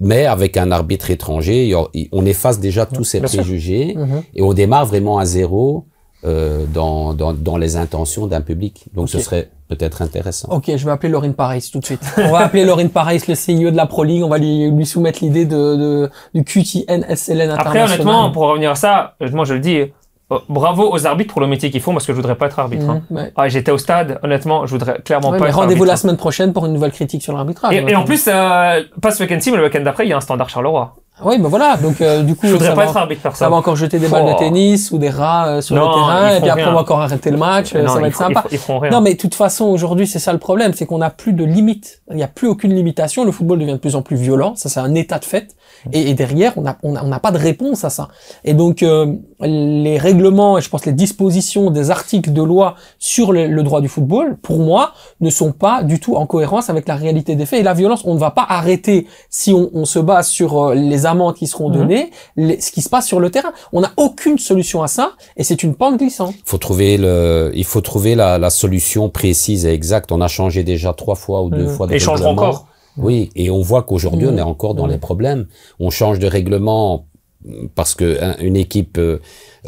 Mais avec un arbitre étranger, on efface déjà tous ces préjugés et on démarre vraiment à zéro dans les intentions d'un public. Donc ce serait peut-être intéressant. Ok, je vais appeler Laurine Pareis tout de suite. On va appeler Laurine Pareis, le CEO de la Pro League. On va lui soumettre l'idée du QTN SLN international. Après, honnêtement, pour revenir à ça, honnêtement, je le dis, bravo aux arbitres pour le métier qu'ils font, parce que je voudrais pas être arbitre. J'étais au stade, honnêtement, je voudrais clairement pas être arbitre. Rendez-vous la semaine prochaine pour une nouvelle critique sur l'arbitrage. Et en plus, pas ce week-end-ci, mais le week-end d'après, il y a un Standard Charleroi. Oui, ben voilà. Donc du coup, Je voudrais ça pas va, être arbitre par ça va encore jeter des balles de tennis ou des rats sur le terrain, et puis après on va encore arrêter le match. Non, ça va être sympa. Ils feront rien. Non, mais de toute façon, aujourd'hui, c'est ça le problème, c'est qu'on n'a plus de limites. Il n'y a plus aucune limitation. Le football devient de plus en plus violent. Ça, c'est un état de fait. Et derrière, on n'a pas de réponse à ça. Et donc, les règlements et je pense les dispositions des articles de loi sur le droit du football, pour moi, ne sont pas du tout en cohérence avec la réalité des faits. Et la violence, on ne va pas arrêter si on se base sur les amendes qui seront données, ce qui se passe sur le terrain. On n'a aucune solution à ça, et c'est une pente glissante. Il faut trouver la solution précise et exacte. On a changé déjà 3 fois ou 2 fois de règlement. Et changera encore. Oui, et on voit qu'aujourd'hui, on est encore dans les problèmes. On change de règlement parce que une équipe,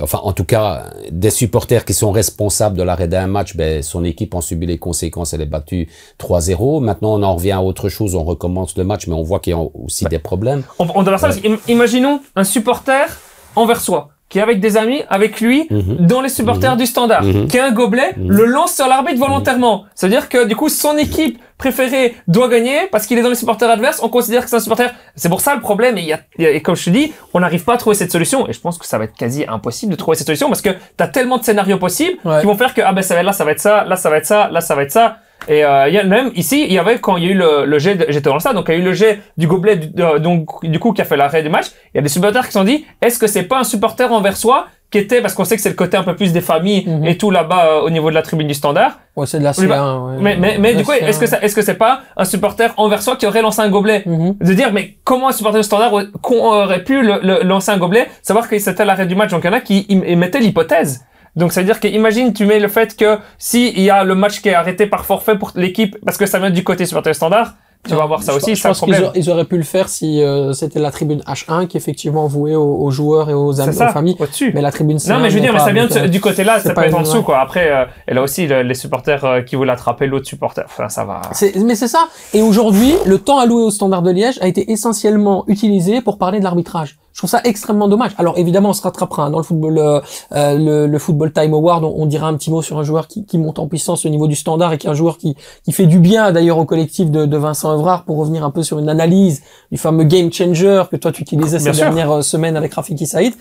enfin, en tout cas, des supporters qui sont responsables de l'arrêt d'un match, ben, son équipe en subit les conséquences, elle est battue 3-0. Maintenant, on en revient à autre chose, on recommence le match, mais on voit qu'il y a aussi des problèmes. On doit voir ça parce qu'imaginons un supporter anversois qui est avec des amis, avec lui, dans les supporters du Standard, qui a un gobelet, le lance sur l'arbitre volontairement. C'est-à-dire que, du coup, son équipe préférée doit gagner parce qu'il est dans les supporters adverses, on considère que c'est un supporter. C'est pour ça le problème, et comme je te dis, on n'arrive pas à trouver cette solution, et je pense que ça va être quasi impossible de trouver cette solution parce que t'as tellement de scénarios possibles qui vont faire que, ah ben, là, ça va être ça, là, ça va être ça, là, ça va être ça. Et il y a même ici, il y avait quand il y a eu le jet, j'étais dans le stade, donc il y a eu le jet du gobelet, donc du coup qui a fait l'arrêt du match. Il y a des supporters qui se sont dit, est-ce que c'est pas un supporter anversois qui était, parce qu'on sait que c'est le côté un peu plus des familles et tout là-bas au niveau de la tribune du Standard. Ouais, c'est de la C1. Ouais. Mais du coup, est-ce que c'est pas un supporter anversois qui aurait lancé un gobelet? De dire, mais comment un supporter du Standard aurait pu lancer un gobelet, savoir que c'était l'arrêt du match, donc il y en a qui mettaient l'hypothèse. Donc, ça veut dire qu'imagine, tu mets le fait que si il y a le match qui est arrêté par forfait pour l'équipe, parce que ça vient du côté supporter Standard, tu vas voir ça aussi, c'est un problème. Ils auraient pu le faire si c'était la tribune H1 qui est effectivement vouée aux joueurs et aux amis, aux familles. Mais la tribune C1. Non, mais je veux dire, mais ça vient du côté-là, ça peut être en dessous, quoi. Après, elle a aussi les supporters qui voulaient attraper l'autre supporter. Enfin, ça va. Mais c'est ça. Et aujourd'hui, le temps alloué au Standard de Liège a été essentiellement utilisé pour parler de l'arbitrage. Je trouve ça extrêmement dommage. Alors évidemment, on se rattrapera hein, dans le football, le Football Time Award. On dira un petit mot sur un joueur qui monte en puissance au niveau du Standard et qui est un joueur qui fait du bien d'ailleurs au collectif de Vincent Evrard, pour revenir un peu sur une analyse du fameux game changer que toi tu utilisais ces dernières semaines avec Rafiki Saïd.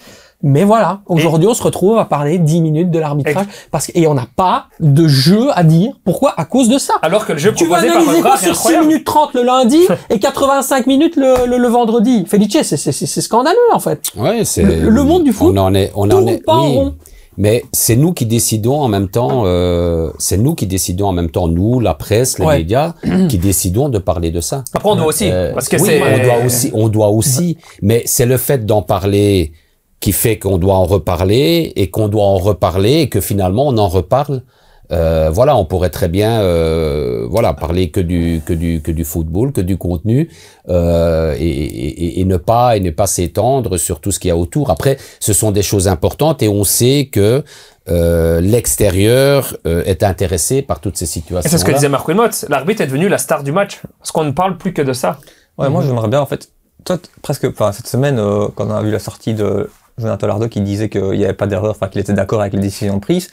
Mais voilà, aujourd'hui on se retrouve à parler 10 minutes de l'arbitrage et on n'a pas de jeu à dire. Pourquoi? À cause de ça. Alors que le jeu proposé par Evrard est sur 6 minutes 30 le lundi et 85 minutes le vendredi. Felice, c'est scandaleux en fait. Ouais, c'est le monde du foot. On en est pas en rond. Mais c'est nous qui décidons en même temps, nous, la presse, les médias, qui décidons de parler de ça. Après, on doit aussi, parce que on doit aussi, mais c'est le fait d'en parler qui fait qu'on doit en reparler et et que finalement on en reparle. On pourrait très bien parler que du football, que du contenu et ne pas s'étendre sur tout ce qu'il y a autour. Après, ce sont des choses importantes et on sait que l'extérieur est intéressé par toutes ces situations. Et c'est ce que disait Marc Wilmot, l'arbitre est devenu la star du match parce qu'on ne parle plus que de ça. Ouais, moi j'aimerais bien en fait cette semaine quand on a vu la sortie de Jonathan Lardo qui disait qu'il n'y avait pas d'erreur, enfin qu'il était d'accord avec les décisions prises.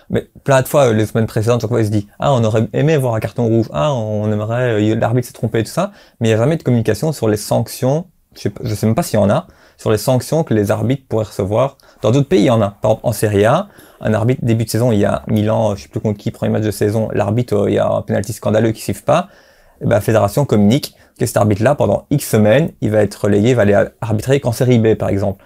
Mais plein de fois, les semaines précédentes, chaque fois, il se dit, on aurait aimé voir un carton rouge, on aimerait, l'arbitre s'est trompé et tout ça, mais il n'y a jamais de communication sur les sanctions, je sais même pas s'il y en a, sur les sanctions que les arbitres pourraient recevoir. Dans d'autres pays, il y en a. Par exemple, en Serie A, un arbitre, début de saison, il y a Milan, je sais plus contre qui, premier match de saison, l'arbitre, il y a un penalty scandaleux qui siffle pas, et la fédération communique que cet arbitre-là, pendant X semaines, il va être relégué, il va aller arbitrer qu'en Série B, par exemple.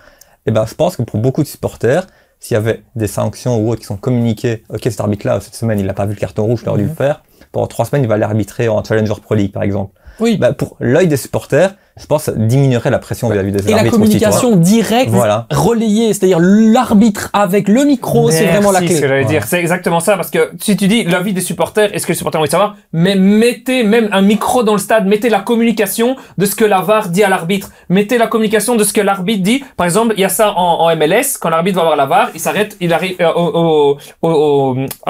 Je pense que pour beaucoup de supporters, s'il y avait des sanctions ou autres qui sont communiquées, ok, cet arbitre-là, cette semaine, il n'a pas vu le carton rouge, il aurait dû le faire. Pendant 3 semaines, il va aller arbitrer en Challenger Pro League, par exemple. Oui. Pour l'œil des supporters, je pense que ça diminuerait la pression vis-à-vis des arbitres. Et la communication directe, relayée, c'est-à-dire l'arbitre avec le micro, c'est vraiment la clé. C'est ce que j'allais dire. C'est exactement ça, parce que si tu dis l'avis des supporters, est-ce que les supporters vont savoir? Mais mettez même un micro dans le stade, mettez la communication de ce que la VAR dit à l'arbitre. Mettez la communication de ce que l'arbitre dit. Par exemple, il y a ça en MLS, quand l'arbitre va voir la VAR, il s'arrête, il arrive à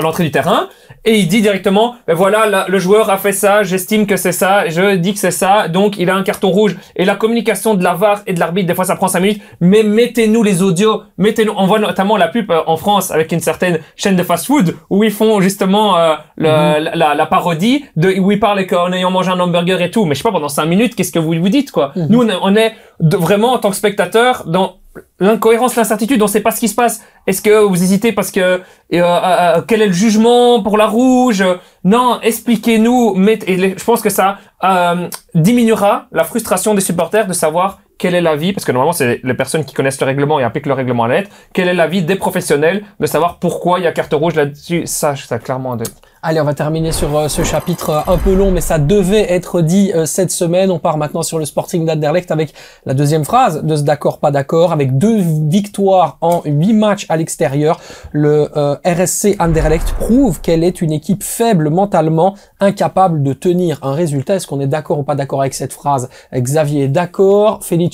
l'entrée du terrain, et il dit directement, le joueur a fait ça, j'estime que c'est ça, je dis que c'est ça, donc il a un carton rouge. Et la communication de la VAR et de l'arbitre, des fois ça prend 5 minutes, mais mettez-nous les audios, on voit notamment la pub en France avec une certaine chaîne de fast-food où ils font justement la parodie où ils parlent qu'en ayant mangé un hamburger et tout, mais je sais pas, pendant 5 minutes, qu'est-ce que vous dites, quoi. Nous, on est vraiment, en tant que spectateur, dans l'incohérence, l'incertitude, on sait pas ce qui se passe. Est-ce que vous hésitez parce que quel est le jugement pour la rouge? Non, expliquez-nous. Je pense que ça diminuera la frustration des supporters de savoir quel est l'avis, parce que normalement c'est les personnes qui connaissent le règlement et appliquent le règlement à la lettre. Quel est l'avis des professionnels de savoir pourquoi il y a carte rouge là-dessus? Ça clairement. Allez, on va terminer sur ce chapitre un peu long, mais ça devait être dit cette semaine. On part maintenant sur le Sporting d'Anderlecht avec la deuxième phrase de ce d'accord, pas d'accord, avec 2 victoires en 8 matchs à l'extérieur. Le RSC Anderlecht prouve qu'elle est une équipe faible mentalement, incapable de tenir un résultat. Est-ce qu'on est d'accord ou pas d'accord avec cette phrase? Xavier est d'accord, Felice,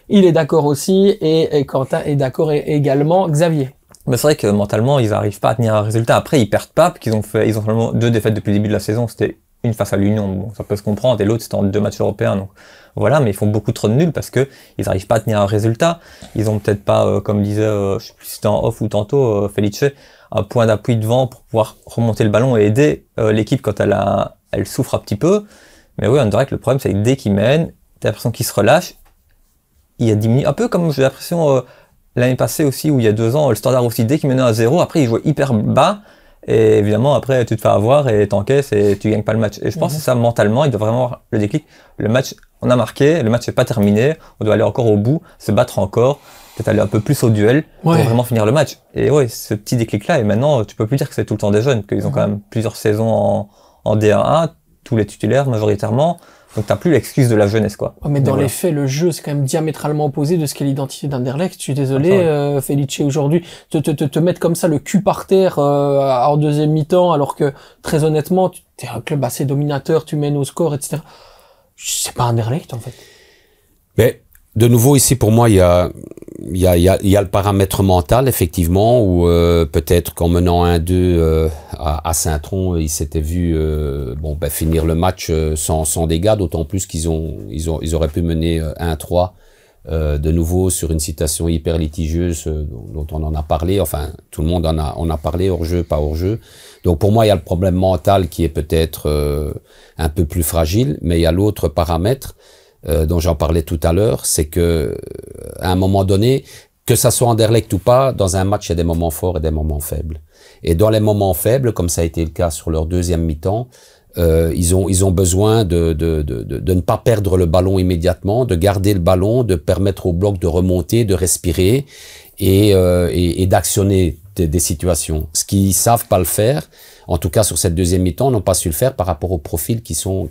il est d'accord aussi, et Quentin est d'accord également. Xavier? Mais c'est vrai que mentalement, ils n'arrivent pas à tenir un résultat. Après, ils perdent pas, parce qu'ils ont seulement 2 défaites depuis le début de la saison. C'était une face à l'Union, bon, ça peut se comprendre, et l'autre c'était en 2 matchs européens. Donc voilà, mais ils font beaucoup trop de nuls parce que ils n'arrivent pas à tenir un résultat. Ils ont peut-être pas, comme disait, je sais plus si c'était en off ou tantôt, Felice, un point d'appui devant pour pouvoir remonter le ballon et aider l'équipe quand elle souffre un petit peu. Mais oui, on dirait que le problème, c'est que dès qu'ils mènent, t'as l'impression qu'ils se relâchent. Il y a 10 minutes, un peu comme j'ai l'impression l'année passée aussi, où il y a 2 ans, le Standard aussi, dès qu'ils menaient à 0, après ils jouaient hyper bas, et évidemment après tu te fais avoir et t'encaisses et tu gagnes pas le match. Et je pense que c'est ça, mentalement, il doit vraiment avoir le déclic. Le match, on a marqué, le match n'est pas terminé, on doit aller encore au bout, se battre encore, peut-être aller un peu plus au duel pour vraiment finir le match. Et ouais, ce petit déclic-là, et maintenant tu peux plus dire que c'est tout le temps des jeunes, qu'ils ont quand même plusieurs saisons en D1A, tous les titulaires majoritairement. Donc t'as plus l'excuse de la jeunesse, quoi. Oh, mais dans les faits, le jeu, c'est quand même diamétralement opposé de ce qu'est l'identité d'Anderlecht. Je suis désolé, Felice, aujourd'hui, te mettre comme ça le cul par terre en deuxième mi-temps, alors que, très honnêtement, t'es un club assez dominateur, tu mènes au score, etc. C'est pas Anderlecht, en fait. Mais, de nouveau, ici, pour moi, il y a le paramètre mental, effectivement, où peut-être qu'en menant 1-2 à Saint-Tron, ils s'étaient vus finir le match sans dégâts, d'autant plus qu'ils auraient pu mener 1-3 de nouveau sur une situation hyper litigieuse dont on en a parlé. Enfin, tout le monde en a parlé, hors-jeu, pas hors-jeu. Donc pour moi, il y a le problème mental qui est peut-être un peu plus fragile, mais il y a l'autre paramètre dont j'en parlais tout à l'heure, c'est que à un moment donné, que ça soit Anderlecht ou pas, dans un match, il y a des moments forts et des moments faibles. Et dans les moments faibles, comme ça a été le cas sur leur deuxième mi-temps, ils ont besoin de ne pas perdre le ballon immédiatement, de garder le ballon, de permettre au bloc de remonter, de respirer et d'actionner des situations. Ce qu'ils savent pas le faire, en tout cas sur cette deuxième mi-temps, n'ont pas su le faire par rapport aux profils qui sont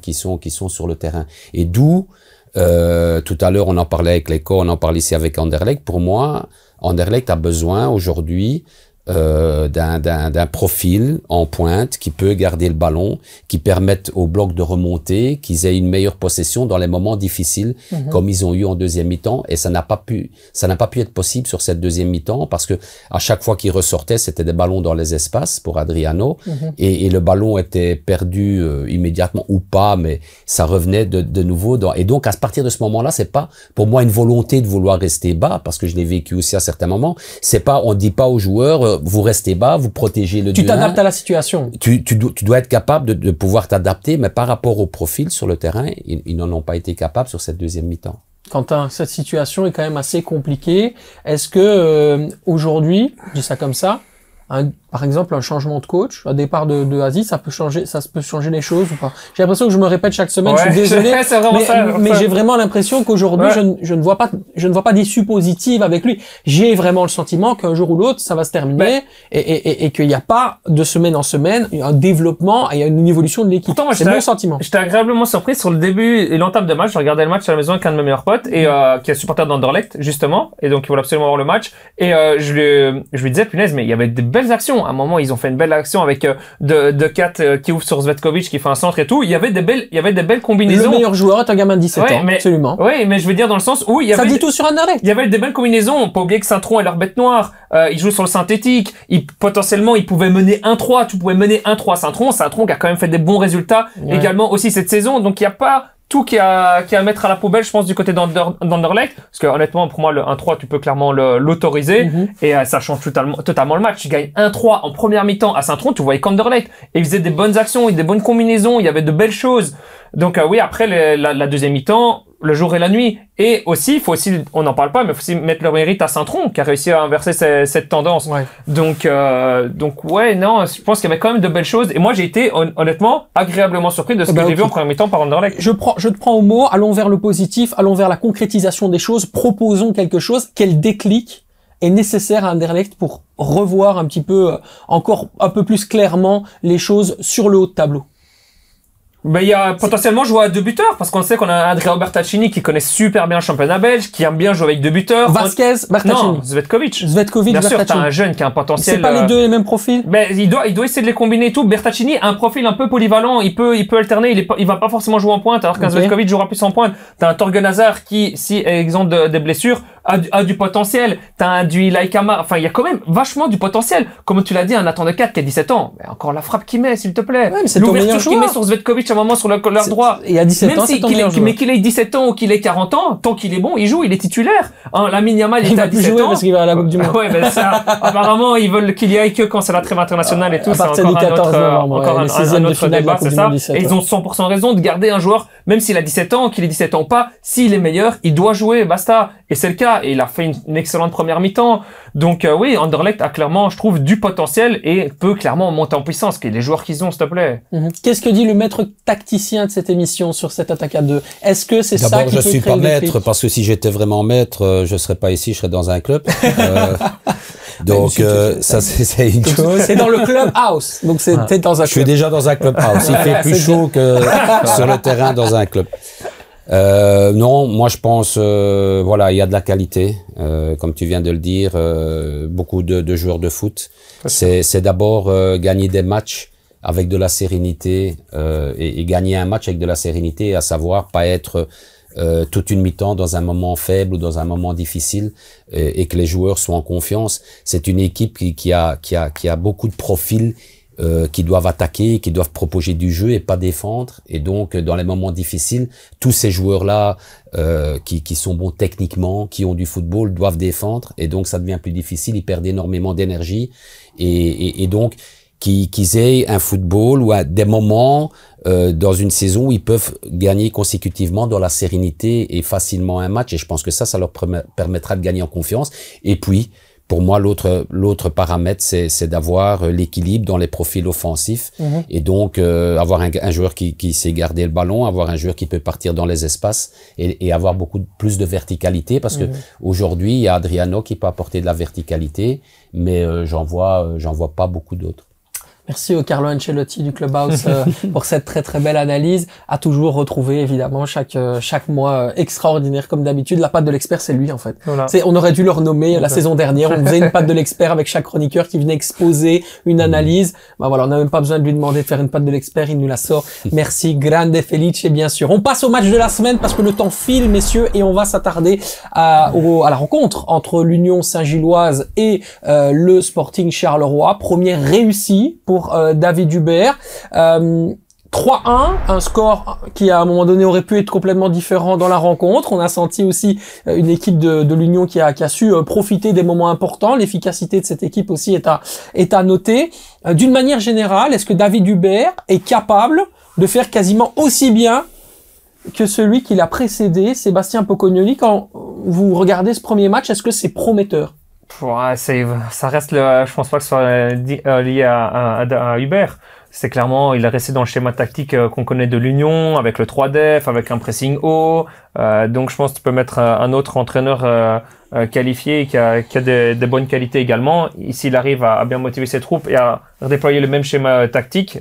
sur le terrain. Et d'où tout à l'heure, on en parlait avec l'Eco, on en parle ici avec Anderlecht. Pour moi, Anderlecht a besoin aujourd'hui d'un profil en pointe qui peut garder le ballon, qui permette au bloc de remonter, qu'ils aient une meilleure possession dans les moments difficiles comme ils ont eu en deuxième mi-temps. Et ça n'a pas pu être possible sur cette deuxième mi-temps parce que à chaque fois qu'ils ressortaient, c'était des ballons dans les espaces pour Adriano et le ballon était perdu immédiatement ou pas, mais ça revenait de nouveau et donc à partir de ce moment-là, c'est pas pour moi une volonté de vouloir rester bas parce que je l'ai vécu aussi à certains moments. C'est pas, on dit pas aux joueurs vous restez bas, vous protégez le 2-1. Tu t'adaptes à la situation. Tu dois être capable de pouvoir t'adapter, mais par rapport au profil sur le terrain, ils n'en ont pas été capables sur cette deuxième mi-temps. Quentin, cette situation est quand même assez compliquée. Est-ce que aujourd'hui, je dis ça comme ça, par exemple un changement de coach, un départ de Aziz, ça peut changer les choses ou pas? J'ai l'impression que je me répète chaque semaine, je suis désolé, mais j'ai vraiment l'impression qu'aujourd'hui je ne vois pas d'issue positive avec lui. J'ai vraiment le sentiment qu'un jour ou l'autre ça va se terminer et qu'il n'y a pas de semaine en semaine un développement et une évolution de l'équipe. C'est mon sentiment. J'étais agréablement surpris sur le début et l'entame de match. Je regardais le match à la maison avec un de mes meilleurs potes et qui est supporter d'Anderlecht justement et donc il voulait absolument voir le match et je lui disais punaise mais il y avait des belles actions. À un moment ils ont fait une belle action avec de Kat qui ouvre sur Zvetkovic qui fait un centre et tout. Il y avait des belles combinaisons. Le meilleur joueur est un gamin de 17 ans, absolument. Oui, mais je veux dire dans le sens où il y avait... Ça dit tout sur Anderlecht. Il y avait des belles combinaisons. Pas oublier que Saint-Tron est leur bête noire. Ils jouent sur le synthétique. Potentiellement, ils pouvaient mener 1-3. Tu pouvais mener 1-3 Saint-Tron. Saint-Tron qui a quand même fait des bons résultats également aussi cette saison. Donc il n'y a pas tout qui a à mettre à la poubelle, je pense, du côté d'Anderlecht. Parce que, honnêtement, pour moi, le 1-3, tu peux clairement l'autoriser. Et ça change totalement le match. Tu gagnes 1-3 en première mi-temps à Saint-Tron, tu voyais qu'Anderlecht. Et ils faisaient des bonnes actions, des bonnes combinaisons, il y avait de belles choses. Donc, oui, après, la deuxième mi-temps, le jour et la nuit. Et aussi, on n'en parle pas, mais il faut aussi mettre le mérite à Saint-Tron, qui a réussi à inverser cette tendance. Ouais. Donc, ouais, non, je pense qu'il y avait quand même de belles choses. Et moi, j'ai été, honnêtement, agréablement surpris de ce que j'ai vu en première mi-temps par Anderlecht. Je te prends au mot, allons vers le positif, allons vers la concrétisation des choses, proposons quelque chose. Quel déclic est nécessaire à Anderlecht pour revoir un petit peu, encore un peu plus clairement les choses sur le haut de tableau? Ben, il y a potentiellement jouer à 2 buteurs, parce qu'on sait qu'on a Andrea Bertaccini qui connaît super bien le championnat belge, qui aime bien jouer avec 2 buteurs. Vasquez, Bertaccini. Non, Zvetkovic. Bien sûr, t'as un jeune qui a un potentiel. C'est pas les deux les mêmes profils? Ben, il doit essayer de les combiner et tout. Bertaccini a un profil un peu polyvalent, il peut alterner, il va pas forcément jouer en pointe, alors qu'un Zvetkovic jouera plus en pointe. T'as un Torgen Hazard qui, si, exemple des blessures, a du potentiel. T'as un Ilai Kamara. Enfin, il y a quand même vachement du potentiel. Comme tu l'as dit, un Nathan de 4 qui a 17 ans. Mais encore la frappe qu'il met, s'il te plaît. Ouais, mais c'est ton meilleur l'ouverture qu'il met sur Zvetkovic à un moment sur leur droit. Il y a 17 ans, mais qu'il ait 17 ans ou qu'il ait 40 ans, tant qu'il est bon, il joue, il est titulaire. Hein, Lamine Yamal, il est à 17 ans. Parce qu'il va à la Coupe du Monde. Ouais, ben ça, apparemment, ils veulent qu'il y aille que quand c'est la trêve internationale et tout. C'est encore un autre débat, c'est ça. Et ils ont 100% raison de garder un joueur, même s'il a 17 ans, qu'il ait 17 ans ou pas, s'il est meilleur, il doit jouer, basta. Et c'est le cas. Et il a fait une excellente première mi-temps. Donc, oui, Anderlecht a clairement, je trouve, du potentiel et peut clairement monter en puissance. Que les joueurs qu'ils ont, s'il te plaît. Qu'est-ce que dit le maître tacticien de cette émission sur cette attaque à 2? Est-ce que c'est ça qui peut créer le déclic? D'abord, je suis pas maître, parce que si j'étais vraiment maître, je serais pas ici, je serais dans un club. Donc, ça, c'est une chose. C'est dans le club house. Donc, t'es dans un club. Je suis déjà dans un club house. Il fait plus chaud que sur le terrain dans un club. Non, moi je pense, voilà, il y a de la qualité, comme tu viens de le dire, beaucoup de joueurs de foot. C'est d'abord gagner des matchs avec de la sérénité et gagner un match avec de la sérénité, à savoir pas être toute une mi-temps dans un moment faible ou dans un moment difficile et que les joueurs soient en confiance. C'est une équipe qui a beaucoup de profils qui doivent attaquer, qui doivent proposer du jeu et pas défendre. Et donc, dans les moments difficiles, tous ces joueurs-là qui sont bons techniquement, qui ont du football, doivent défendre. Et donc, ça devient plus difficile. Ils perdent énormément d'énergie. Et donc, qu'ils aient un football ou des moments dans une saison où ils peuvent gagner consécutivement dans la sérénité et facilement un match. Et je pense que ça leur permettra de gagner en confiance. Et puis, pour moi, l'autre paramètre, c'est d'avoir l'équilibre dans les profils offensifs et donc avoir un joueur qui sait garder le ballon, avoir un joueur qui peut partir dans les espaces et avoir plus de verticalité, parce que aujourd'hui, il y a Adriano qui peut apporter de la verticalité, mais j'en vois pas beaucoup d'autres. Merci au Carlo Ancelotti du Clubhouse pour cette très très belle analyse. À toujours retrouver évidemment chaque mois extraordinaire comme d'habitude. La patte de l'expert, c'est lui en fait. Voilà. On aurait dû le renommer la saison dernière. On faisait une patte de l'expert avec chaque chroniqueur qui venait exposer une analyse. Ben voilà, on n'a même pas besoin de lui demander de faire une patte de l'expert, il nous la sort. Merci, grande Felice, bien sûr. On passe au match de la semaine parce que le temps file, messieurs, et on va s'attarder à la rencontre entre l'Union Saint-Gilloise et le Sporting Charleroi. Première réussie pour David Hubert. 3-1, un score qui à un moment donné aurait pu être complètement différent dans la rencontre. On a senti aussi une équipe de l'Union qui a su profiter des moments importants. L'efficacité de cette équipe aussi est à noter. D'une manière générale, est-ce que David Hubert est capable de faire quasiment aussi bien que celui qui l'a précédé, Sébastien Pocognoli? Quand vous regardez ce premier match, est-ce que c'est prometteur? Ouais, ça reste je pense pas que ce soit lié à Hubert. C'est clairement, il est resté dans le schéma tactique qu'on connaît de l'Union, avec le 3-def, avec un pressing haut. Donc je pense que tu peux mettre un autre entraîneur qualifié qui a des bonnes qualités également. Ici, il arrive à bien motiver ses troupes et à redéployer le même schéma tactique.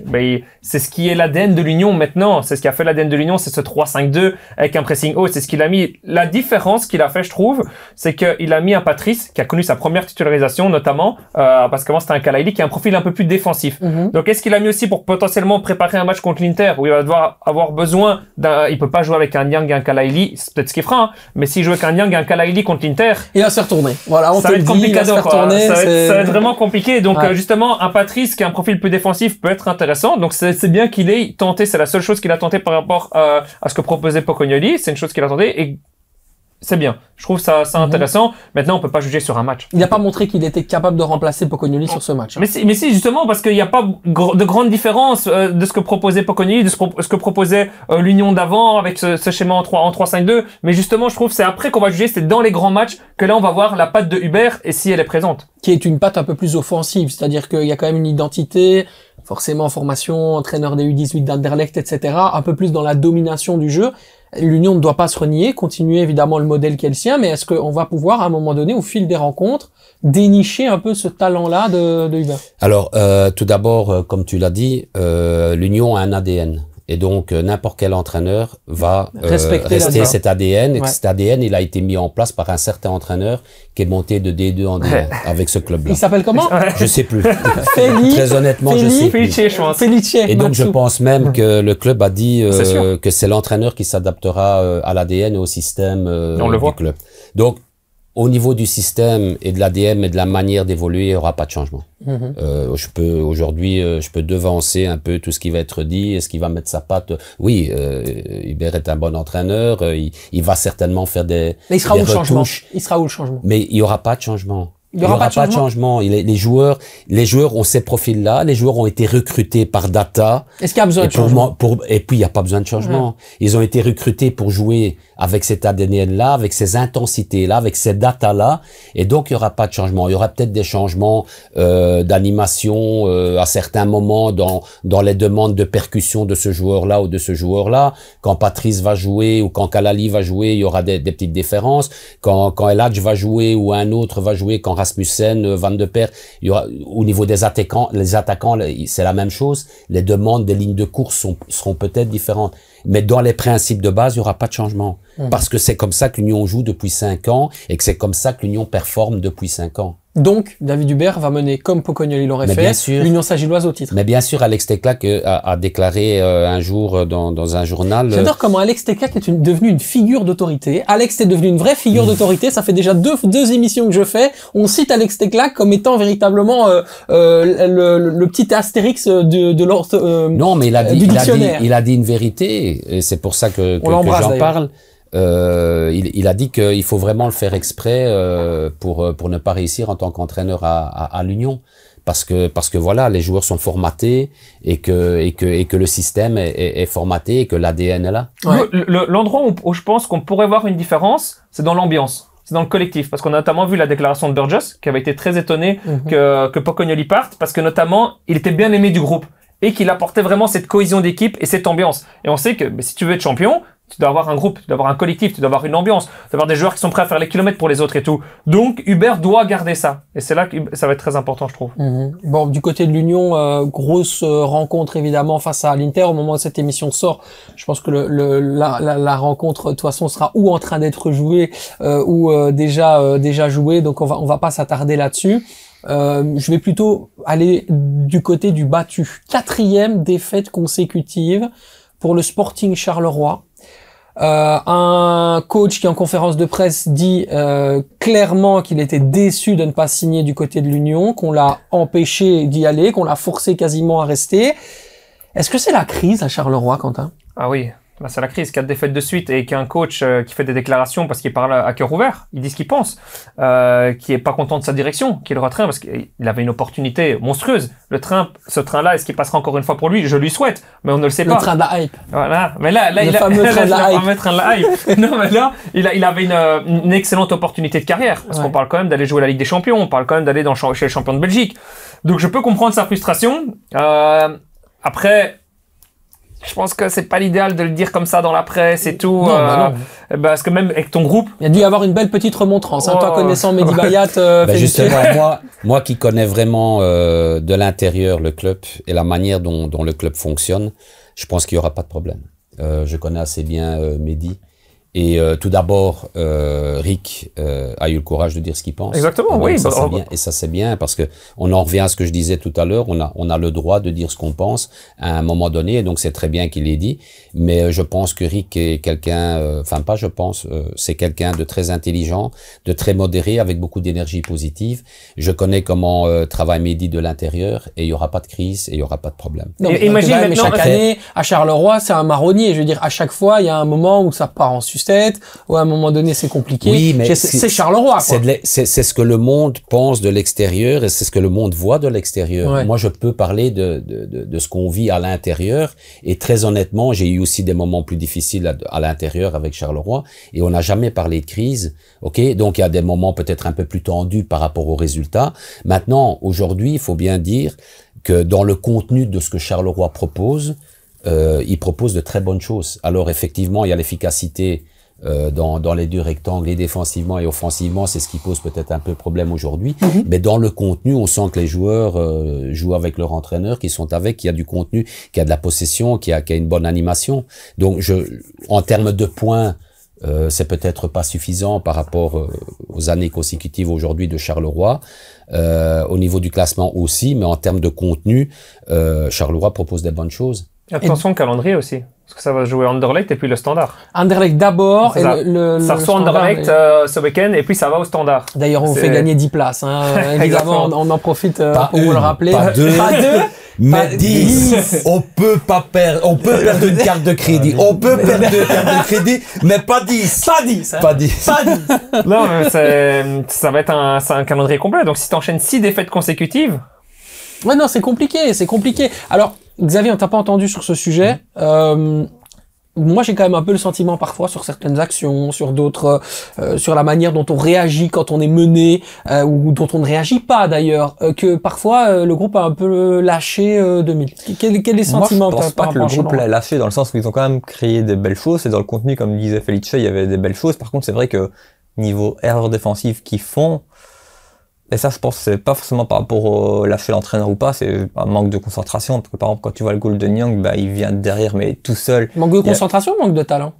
C'est ce qui est l'ADN de l'Union maintenant. C'est ce qui a fait l'ADN de l'Union, c'est ce 3-5-2 avec un pressing haut. C'est ce qu'il a mis. La différence qu'il a fait, je trouve, c'est qu'il a mis un Patrice qui a connu sa première titularisation, notamment parce qu'avant c'était un Kalaili qui a un profil un peu plus défensif. Donc est-ce qu'il a mis aussi pour potentiellement préparer un match contre l'Inter où il va devoir avoir besoin il peut pas jouer avec un Niang et un Kalaili. Kalaili, c'est peut-être ce qu'il fera, hein, mais s'il joue avec un Niang et un Kalaili contre l'Inter, il va se faire tourner. Voilà, on ça te va le être dit, il compliqué, va se faire quoi. tourner. Ça va être vraiment compliqué. Donc Ouais. justement, un Patrice qui a un profil plus défensif peut être intéressant. Donc c'est bien qu'il ait tenté. C'est la seule chose qu'il a tenté par rapport à ce que proposait Pocognoli. C'est une chose qu'il a tenté et c'est bien. Je trouve ça intéressant. Maintenant, on peut pas juger sur un match. Il n'a pas montré qu'il était capable de remplacer Pocognoli sur ce match. Hein. Mais si, justement, parce qu'il n'y a pas de grande différence de ce que proposait Pocognoli, de ce que proposait l'Union d'avant avec ce schéma en 3-5-2. Mais justement, je trouve que c'est après qu'on va juger, c'est dans les grands matchs que là, on va voir la patte de Hubert et si elle est présente. Qui est une patte un peu plus offensive, c'est-à-dire qu'il y a quand même une identité, forcément formation, entraîneur des U18 d'Anderlecht, etc., un peu plus dans la domination du jeu. L'Union ne doit pas se renier, continuer évidemment le modèle qui est le sien, mais est-ce qu'on va pouvoir à un moment donné, au fil des rencontres, dénicher un peu ce talent-là de Hubert? Alors, tout d'abord, comme tu l'as dit, l'Union a un ADN. Et donc, n'importe quel entraîneur va rester cet ADN. Et Ouais. cet ADN, il a été mis en place par un certain entraîneur qui est monté de D2 en D1 avec ce club-là. Il s'appelle comment? Je sais plus. Feli. Très honnêtement, je sais plus. Felice, je pense. Felice. Et donc, je Matsu. pense même que le club a dit C'est sûr. que c'est l'entraîneur qui s'adaptera à l'ADN et au système On le voit. du club. Donc, au niveau du système et de l'ADN et de la manière d'évoluer, il n'y aura pas de changement. Aujourd'hui, je peux devancer un peu tout ce qui va être dit. Est-ce qu'il va mettre sa patte? Oui, Hubert est un bon entraîneur. Il va certainement faire des Mais il sera où le retouches. changement? Il sera où le changement? Mais il y aura pas de changement. Il y aura pas de changement. Les joueurs ont ces profils-là. Les joueurs ont été recrutés par data. Est-ce qu'il y a besoin Et, de changement? et puis, il n'y a pas besoin de changement. Ils ont été recrutés pour jouer avec cet ADN-là, avec ces intensités-là, avec ces datas-là. Et donc, il n'y aura pas de changement. Il y aura peut-être des changements d'animation à certains moments dans les demandes de percussion de ce joueur-là ou de ce joueur-là. Quand Patrice va jouer ou quand Kalali va jouer, il y aura des petites différences. Quand Eladj va jouer ou un autre va jouer, quand Rasmussen, Van de Perre, il y aura, au niveau des attaquants, c'est la même chose. Les demandes des lignes de course seront peut-être différentes. Mais dans les principes de base, il n'y aura pas de changement. Parce que c'est comme ça que l'Union joue depuis 5 ans et que c'est comme ça que l'Union performe depuis 5 ans. Donc, David Hubert va mener, comme Pocognoli l'aurait Mais fait, bien sûr. l'Union Saint-Gilloise au titre. Mais bien sûr, Alex Teclac a déclaré un jour dans un journal... J'adore comment Alex Teclac est devenu une figure d'autorité. Alex est devenu une vraie figure d'autorité. Ça fait déjà deux émissions que je fais. On cite Alex Teclac comme étant véritablement le petit astérix de l'ordre Non, mais du dictionnaire. il a dit une vérité, et c'est pour ça que l'embrasse, j'en d'ailleurs. parle. Il a dit qu'il faut vraiment le faire exprès pour ne pas réussir en tant qu'entraîneur à l'Union. Parce que voilà, les joueurs sont formatés et que le système est formaté et que l'ADN est là. Ouais. L'endroit où je pense qu'on pourrait voir une différence, c'est dans l'ambiance. C'est dans le collectif. Parce qu'on a notamment vu la déclaration de Burgess, qui avait été très étonné que Pocognoli parte, parce que notamment, il était bien aimé du groupe et qu'il apportait vraiment cette cohésion d'équipe et cette ambiance. Et on sait que si tu veux être champion, tu dois avoir un groupe, tu dois avoir un collectif, tu dois avoir une ambiance, tu dois avoir des joueurs qui sont prêts à faire les kilomètres pour les autres et tout. Donc Hubert doit garder ça. Et c'est là que ça va être très important, je trouve. Bon, du côté de l'Union, grosse rencontre évidemment face à l'Inter au moment où cette émission sort. Je pense que la rencontre de toute façon sera ou en train d'être jouée ou déjà jouée. Donc on va pas s'attarder là-dessus. Je vais plutôt aller du côté du battu. 4e défaite consécutive pour le Sporting Charleroi. Un coach qui en conférence de presse dit clairement qu'il était déçu de ne pas signer du côté de l'Union, qu'on l'a empêché d'y aller, qu'on l'a forcé quasiment à rester. Est-ce que c'est la crise à Charleroi, Quentin? Ah oui, bah, c'est la crise, 4 défaites de suite et qu'un coach qui fait des déclarations parce qu'il parle à cœur ouvert, il dit ce qu'il pense, qui est pas content de sa direction, qui le retient parce qu'il avait une opportunité monstrueuse. Ce train-là, est-ce qu'il passera encore une fois pour lui? Je lui souhaite, mais on ne le sait pas. Le train de la hype. Voilà, mais là, Le fameux train de la hype. Le fameux train de la hype. Non, mais là, il avait une excellente opportunité de carrière parce qu'on parle quand même d'aller jouer la Ligue des Champions, on parle quand même d'aller chez les champions de Belgique. Donc je peux comprendre sa frustration. Après, je pense que c'est pas l'idéal de le dire comme ça dans la presse et tout. Non. Parce que même avec ton groupe. Il y a dû y avoir une belle petite remontrance. Hein, toi connaissant Mehdi Bayat, justement, moi qui connais vraiment de l'intérieur le club et la manière dont le club fonctionne, je pense qu'il y aura pas de problème. Je connais assez bien Mehdi Et tout d'abord, Rick a eu le courage de dire ce qu'il pense. Exactement, donc, oui. Ça, c'est bien. Et ça, c'est bien parce que on en revient à ce que je disais tout à l'heure. On a le droit de dire ce qu'on pense à un moment donné. Et donc, c'est très bien qu'il l'ait dit. Mais je pense que Rick est quelqu'un, enfin pas je pense, c'est quelqu'un de très intelligent, de très modéré, avec beaucoup d'énergie positive. Je connais comment travaille Mehdi de l'intérieur et il y aura pas de crise et il y aura pas de problème. Non, mais imagine mais maintenant, chaque année, à Charleroi, c'est un marronnier. Je veux dire, à chaque fois, il y a un moment où ça part en sucette, ou à un moment donné, c'est compliqué. Oui, mais c'est Charleroi, quoi. C'est ce que le monde pense de l'extérieur et c'est ce que le monde voit de l'extérieur. Ouais. Moi, je peux parler de ce qu'on vit à l'intérieur et très honnêtement, j'ai eu aussi des moments plus difficiles à l'intérieur avec Charleroi et on n'a jamais parlé de crise. Ok, donc il y a des moments peut-être un peu plus tendus par rapport aux résultats. Maintenant, aujourd'hui, il faut bien dire que dans le contenu de ce que Charleroi propose, il propose de très bonnes choses. Alors effectivement, il y a l'efficacité dans les deux rectangles, et défensivement et offensivement, c'est ce qui pose peut-être un peu problème aujourd'hui. Mais dans le contenu, on sent que les joueurs jouent avec leur entraîneur, qui sont avec, qu'il y a du contenu, qu'il y a de la possession, qu'il y a une bonne animation. Donc, en termes de points, c'est peut-être pas suffisant par rapport aux années consécutives aujourd'hui de Charleroi. Au niveau du classement aussi, mais en termes de contenu, Charleroi propose des bonnes choses. Attention au calendrier aussi, parce que ça va jouer Anderlecht et puis le Standard. Anderlecht d'abord, et Ça le reçoit Standard, Anderlecht ce week-end et puis ça va au Standard. D'ailleurs, on C'est- fait gagner 10 places. Hein. Évidemment, on en profite pour vous le rappeler. Pas deux, Pas deux, mais 10. On peut pas perdre, on peut perdre une carte de crédit. On peut perdre deux cartes de crédit, mais pas 10. pas 10. Hein. Pas 10. Pas 10. Non, mais ça va être c'est un calendrier complet. Donc si t'enchaînes 6 défaites consécutives, Ouais, non, c'est compliqué, c'est compliqué. Alors, Xavier, on t'a pas entendu sur ce sujet. Moi, j'ai quand même un peu le sentiment parfois sur certaines actions, sur d'autres, sur la manière dont on réagit quand on est mené, ou dont on ne réagit pas d'ailleurs, que parfois le groupe a un peu lâché 2000. Quel est le sentiment Moi, je pense par pas que le rapport à groupe Charleroi l'a lâché dans le sens où ils ont quand même créé des belles choses. Et dans le contenu, comme disait Felice, il y avait des belles choses. Par contre, c'est vrai que niveau erreurs défensives qu'ils font, et ça, je pense que c'est pas forcément par rapport au lâcher l'entraîneur ou pas, c'est un manque de concentration. Parce que par exemple, quand tu vois le goal de Nyang, bah, il vient de derrière, mais tout seul. Manque de Il y a- concentration, manque de talent.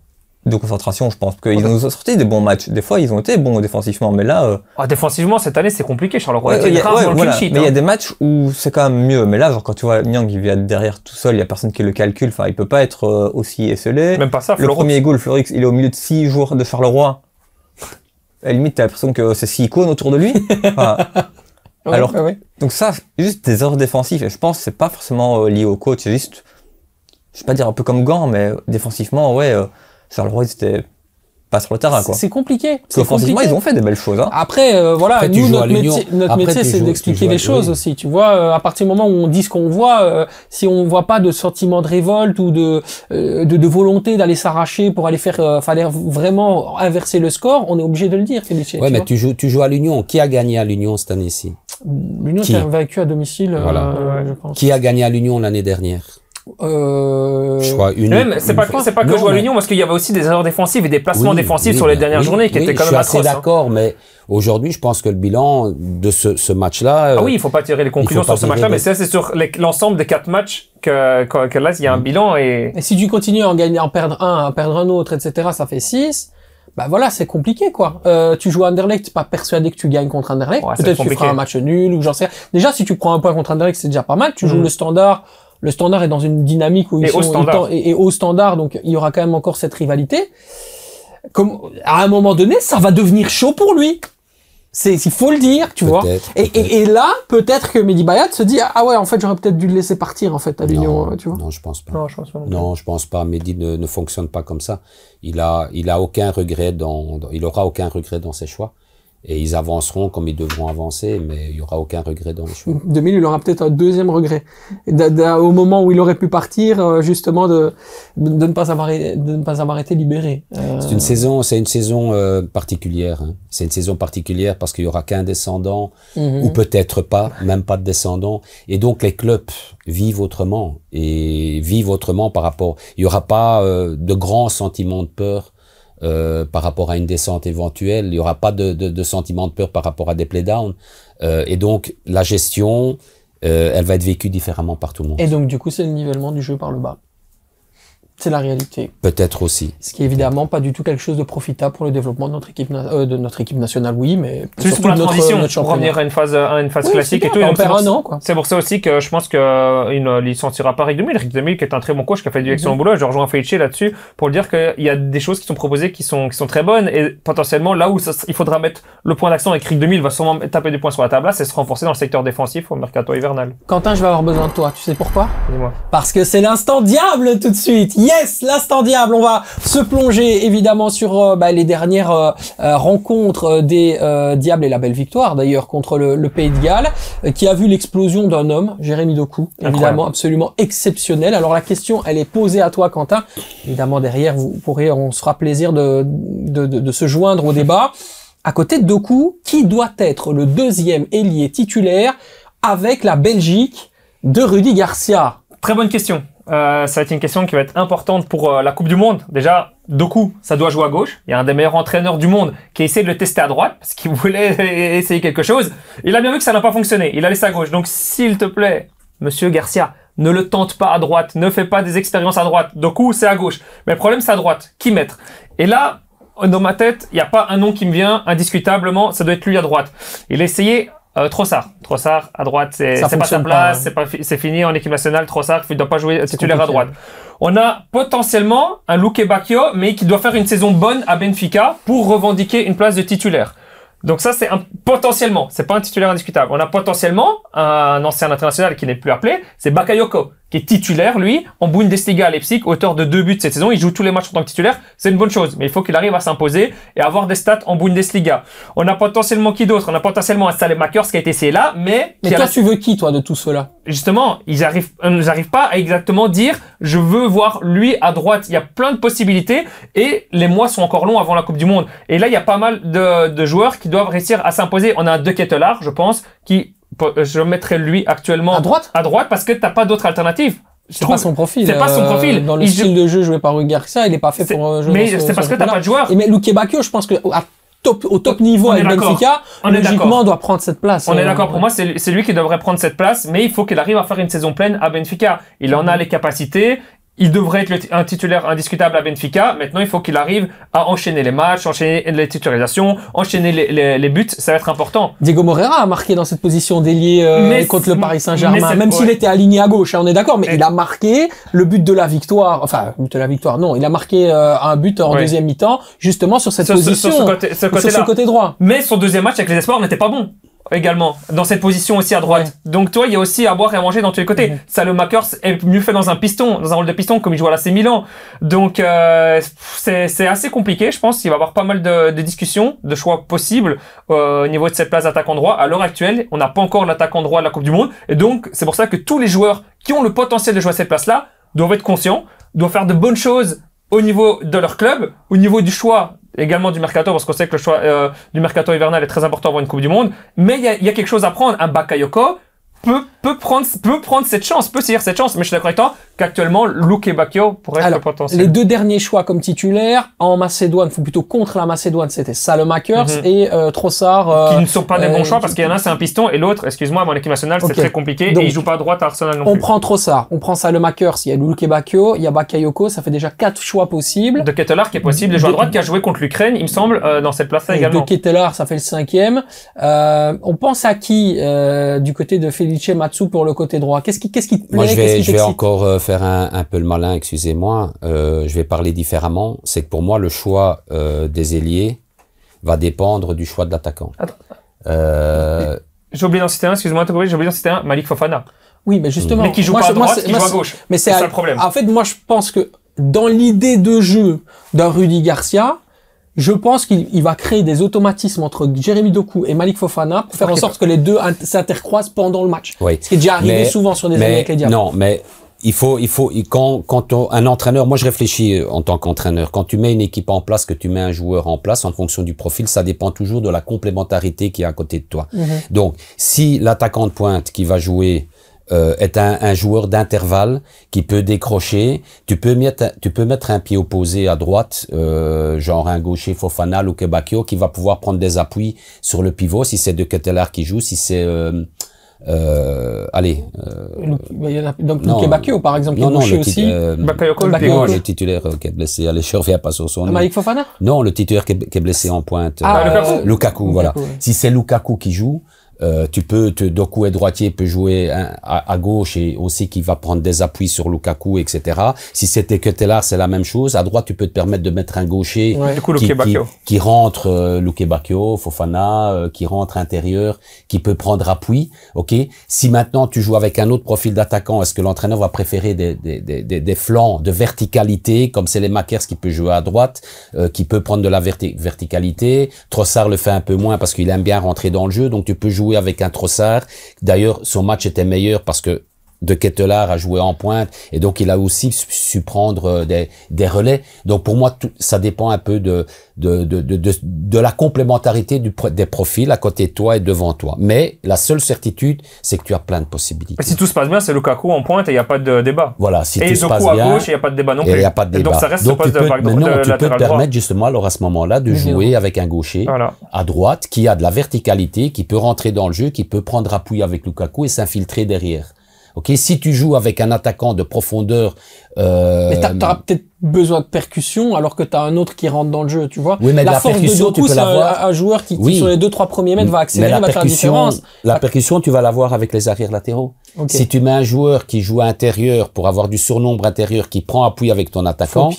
De concentration, je pense qu'ils ont sorti des bons matchs. Des fois, ils ont été bons défensivement, mais là, défensivement cette année c'est compliqué. Charleroi ouais, était rarement le voilà. clean sheet. Mais il y a hein. des matchs où c'est quand même mieux. Mais là, genre, quand tu vois Nyang, il vient de derrière tout seul, il y a personne qui le calcule. Enfin, il peut pas être aussi esselé. Même pas ça. Le premier goal, Florix, il est au milieu de 6 joueurs de Charleroi. À la limite, t'as l'impression que c'est 6 icônes autour de lui. Enfin, Ouais, alors, ouais. donc ça, juste des erreurs défensives. Et je pense que c'est pas forcément lié au coach. C'est juste, je vais pas dire un peu comme Gant, mais défensivement, ouais, Charleroi, ils étaient pas sur le terrain, quoi. C'est compliqué. Parce qu'offensivement, ils ont fait des belles choses, hein. Après, voilà, Après, tu nous, joues à notre l'Union. métier, notre Après, métier, tu c'est joues- d'expliquer tu joues à- les choses oui. aussi. Tu vois, à partir du moment où on dit ce qu'on voit, si on voit pas de sentiment de révolte ou de volonté d'aller s'arracher pour aller faire, fallait vraiment inverser le score, on est obligé de le dire, Felice. Ouais, mais tu joues à l'Union. Qui a gagné à l'Union cette année-ci? L'Union Qui était vaincu à domicile, Voilà. je pense. Qui a gagné à l'Union l'année dernière? Je crois une. Même c'est pas que Non, jouer à mais- l'Union parce qu'il y avait aussi des erreurs défensives et des placements Oui, défensifs oui, sur les ben dernières oui, journées qui oui, étaient quand je même suis assez atroces. hein. d'accord, mais aujourd'hui, je pense que le bilan de ce match-là. Ah oui, il faut pas tirer les conclusions il faut pas sur ce match-là, tirer mais des- ça c'est sur l'ensemble des 4 matchs que là il y a un bilan et Et si tu continues à en gagner, à en perdre un, à perdre un autre, etc., ça fait 6. Bah voilà, c'est compliqué, quoi. Tu joues à Anderlecht, t'es pas persuadé que tu gagnes contre Anderlecht. Ouais, c'est Peut-être que tu compliqué. feras un match nul ou j'en sais rien. Déjà, si tu prends un point contre Anderlecht, c'est déjà pas mal. Tu joues le Standard. Le Standard est dans une dynamique où Et au Standard. et au Standard, donc il y aura quand même encore cette rivalité. Comme à un moment donné, ça va devenir chaud pour lui. Il faut le dire, tu vois. Peut-être, Et là, peut-être que Mehdi Bayat se dit, ah ouais, en fait, j'aurais peut-être dû le laisser partir, en fait, à l'Union, tu vois. Non, je pense pas. non, je pense pas. Non, je pense pas. Mehdi ne fonctionne pas comme ça. Il a aucun regret il aura aucun regret dans ses choix. Et ils avanceront comme ils devront avancer, mais il y aura aucun regret dans les choix. 2000, il aura peut-être un deuxième regret. Au moment où il aurait pu partir, justement, de ne pas avoir été libéré. C'est une saison particulière. Hein. C'est une saison particulière parce qu'il y aura qu'un descendant, ou peut-être pas, même pas de descendant. Et donc les clubs vivent autrement par rapport. Il y aura pas de grands sentiments de peur. Par rapport à une descente éventuelle, il y aura pas de sentiment de peur par rapport à des playdowns, et donc la gestion, elle va être vécue différemment par tout le monde. Et donc, du coup, c'est le nivellement du jeu par le bas. C'est la réalité. Peut-être aussi. Ce qui est évidemment pas du tout quelque chose de profitable pour le développement de notre équipe nationale, oui, mais juste surtout pour la de transition, notre pour revenir à une phase Oui, classique c'est et tout. bien, Et on donc, perd un an, quoi. c'est pour ça aussi que je pense qu'il ne licenciera pas Rick Demil. Rick Demil, qui est un très bon coach, qui a fait du excellent boulot. Je rejoins Felice là-dessus pour dire qu'il y a des choses qui sont proposées qui sont très bonnes et potentiellement là où il faudra mettre le point d'accent et que Rick Demil va sûrement taper des points sur la table, là, c'est se renforcer dans le secteur défensif au mercato hivernal. Quentin, je vais avoir besoin de toi. Tu sais pourquoi? Dis-moi. Parce que c'est l'instant diable tout de suite. Yes, l'instant diable. On va se plonger évidemment sur les dernières rencontres des Diables et la belle victoire d'ailleurs contre le Pays de Galles, qui a vu l'explosion d'un homme, Jérémy Doku, évidemment. Incroyable. Absolument exceptionnel. Alors la question, elle est posée à toi, Quentin. Évidemment derrière, on se fera plaisir de se joindre au débat. À côté de Doku, qui doit être le deuxième ailier titulaire avec la Belgique de Rudy Garcia? Très bonne question. Ça va être une question qui va être importante pour la Coupe du Monde. Déjà, Doku, ça doit jouer à gauche. Il y a un des meilleurs entraîneurs du monde qui a essayé de le tester à droite parce qu'il voulait essayer quelque chose. Il a bien vu que ça n'a pas fonctionné. Il a laissé à gauche. Donc, s'il te plaît, Monsieur Garcia, ne le tente pas à droite. Ne fais pas des expériences à droite. Doku, c'est à gauche. Mais le problème, c'est à droite. Qui mettre? Et là, dans ma tête, il n'y a pas un nom qui me vient indiscutablement. Ça doit être lui à droite. Il a essayé Trossard à droite, c'est pas sa place, c'est fini en équipe nationale. Trossard, il ne doit pas jouer titulaire à droite. On a potentiellement un Luque Bacchio, mais qui doit faire une saison bonne à Benfica pour revendiquer une place de titulaire. Donc ça, c'est potentiellement, c'est pas un titulaire indiscutable. On a potentiellement un ancien international qui n'est plus appelé, c'est Bakayoko, qui est titulaire, lui, en Bundesliga à Leipzig, auteur de 2 buts cette saison. Il joue tous les matchs en tant que titulaire. C'est une bonne chose, mais il faut qu'il arrive à s'imposer et avoir des stats en Bundesliga. On a potentiellement qui d'autre? On a potentiellement un Salemaker qui a été essayé là, mais toi, tu veux qui, toi, de tout cela? Justement, on n'arrive pas à exactement dire, je veux voir lui à droite. Il y a plein de possibilités et les mois sont encore longs avant la Coupe du Monde. Et là, il y a pas mal de joueurs qui doivent réussir à s'imposer. On a un De Ketelaar, je pense, je mettrais lui actuellement à droite parce que t'as pas d'autre alternative. C'est pas son profil. C'est pas son profil. Dans le style de jeu joué par Rudy Garcia, il est pas fait pour jouer. Mais c'est parce que t'as pas de joueur. Mais Luque Bacchio, je pense que au top niveau avec Benfica, logiquement, doit prendre cette place. On est d'accord. Pour moi, c'est lui qui devrait prendre cette place, mais il faut qu'il arrive à faire une saison pleine à Benfica. Il en a les capacités. Il devrait être un titulaire indiscutable à Benfica. Maintenant, il faut qu'il arrive à enchaîner les matchs, enchaîner les titularisations, enchaîner les buts. Ça va être important. Diego Moreira a marqué dans cette position d'ailier contre le Paris Saint-Germain, même s'il était aligné à gauche, on est d'accord, mais il a marqué le but de la victoire. Enfin, but de la victoire, non. Il a marqué un but en deuxième mi-temps, justement sur cette position, sur ce côté droit. Mais son deuxième match avec les Espoirs n'était pas bon. Également, dans cette position aussi à droite. Ouais. Donc, toi, il y a aussi à boire et à manger dans tous les côtés. Salemaker est mieux fait dans un rôle de piston, comme il joue à l'AC Milan. Donc, c'est assez compliqué, je pense. Il va y avoir pas mal de discussions, de choix possibles, au niveau de cette place d'attaquant droit. À l'heure actuelle, on n'a pas encore l'attaquant droit de la Coupe du Monde. Et donc, c'est pour ça que tous les joueurs qui ont le potentiel de jouer à cette place-là doivent être conscients, doivent faire de bonnes choses au niveau de leur club, au niveau du choix également du mercato, parce qu'on sait que le choix du mercato hivernal est très important avant une Coupe du Monde, mais il y a quelque chose à prendre. Un Bakayoko peut prendre cette chance, peut saisir cette chance, mais je suis d'accord avec toi qu'actuellement, Luque Bacchio pourrait être le potentiel. Les deux derniers choix comme titulaires en Macédoine, ou plutôt contre la Macédoine, c'était Salemakers et Trossard. Qui ne sont pas des bons choix parce qu'il y en a un c'est un piston et l'autre, excuse-moi, mon équipe nationale c'est très compliqué. Donc, et il joue pas à droite à Arsenal non plus. On prend Trossard, on prend Salemakers, il y a Luque Bacchio, il y a Bakayoko, ça fait déjà 4 choix possibles. De Ketelaar qui est possible, les joueurs à droite qui a joué contre l'Ukraine, il me semble, dans cette place-là également. De Ketelaar, ça fait le 5e. On pense à qui du côté de Felice Matsu pour le côté droit? Qu'est-ce qui te plaît? Moi, je vais encore faire un peu le malin, excusez-moi. Je vais parler différemment. C'est que pour moi, le choix des ailiers va dépendre du choix de l'attaquant. J'ai oublié d'en citer un, excuse-moi, j'ai oublié d'en citer un, Malik Fofana. Oui, mais justement. Mais qui joue pas à droite, qui joue à gauche. Mais c'est ça le problème. En fait, moi, je pense que dans l'idée de jeu d'un Rudy Garcia, je pense qu'il va créer des automatismes entre Jérémy Doku et Malik Fofana pour faire en sorte que les deux s'intercroisent pendant le match. Oui. Ce qui est déjà arrivé souvent sur des années avec les Diables. Non, mais il faut, quand un entraîneur, moi je réfléchis en tant qu'entraîneur, quand tu mets une équipe en place, que tu mets un joueur en place en fonction du profil, ça dépend toujours de la complémentarité qui est à côté de toi. Donc, si l'attaquant de pointe qui va jouer est un joueur d'intervalle qui peut décrocher, tu peux mettre un pied opposé à droite, genre un gaucher Fofana ou Bacchio qui va pouvoir prendre des appuis sur le pivot si c'est De Ketelaar qui joue, si c'est allez. Il y en a donc non, Luke Bakio par exemple qui est gaucher aussi. Bakayoko, le titulaire qui est blessé. Allez, je reviens pas sur son nom. Malik Fofana? Non, le titulaire qui est blessé en pointe. Lukaku, voilà. Ouais. Si c'est Lukaku qui joue, Doku est droitier, peut jouer à gauche et on sait qu'il va prendre des appuis sur Lukaku, etc. Si c'était Ketelaere, c'est la même chose. À droite, tu peux te permettre de mettre un gaucher qui rentre, Luke Bakio, Fofana, qui rentre intérieur, qui peut prendre appui. Ok. Si maintenant tu joues avec un autre profil d'attaquant, est-ce que l'entraîneur va préférer des flancs de verticalité, comme c'est les Makers qui peut jouer à droite, qui peut prendre de la verticalité. Trossard le fait un peu moins parce qu'il aime bien rentrer dans le jeu, donc tu peux jouer avec un Trossard. D'ailleurs, son match était meilleur parce que De Ketelaere a joué en pointe et donc il a aussi su prendre des relais. Donc pour moi, ça dépend un peu de la complémentarité des profils à côté de toi et devant toi. Mais la seule certitude, c'est que tu as plein de possibilités. Mais si tout se passe bien, c'est Lukaku en pointe et il n'y a pas de débat. Voilà, si tout se passe bien. Et Doku à bien, gauche, il n'y a pas de débat non plus. Il n'y a pas de débat. Donc ça reste ce poste de latéral droit. Maintenant, tu peux te permettre justement alors à ce moment-là de jouer avec un gaucher à droite qui a de la verticalité, qui peut rentrer dans le jeu, qui peut prendre appui avec Lukaku et s'infiltrer derrière. Ok, si tu joues avec un attaquant de profondeur, mais t'auras peut-être besoin de percussion alors que t'as un autre qui rentre dans le jeu, tu vois. Oui, mais la force de Doku, c'est un joueur qui sur les 2-3 premiers mètres va accélérer, va faire la différence. La percussion, tu vas l'avoir avec les arrières latéraux. Okay. Si tu mets un joueur qui joue intérieur pour avoir du surnombre intérieur, qui prend appui avec ton attaquant,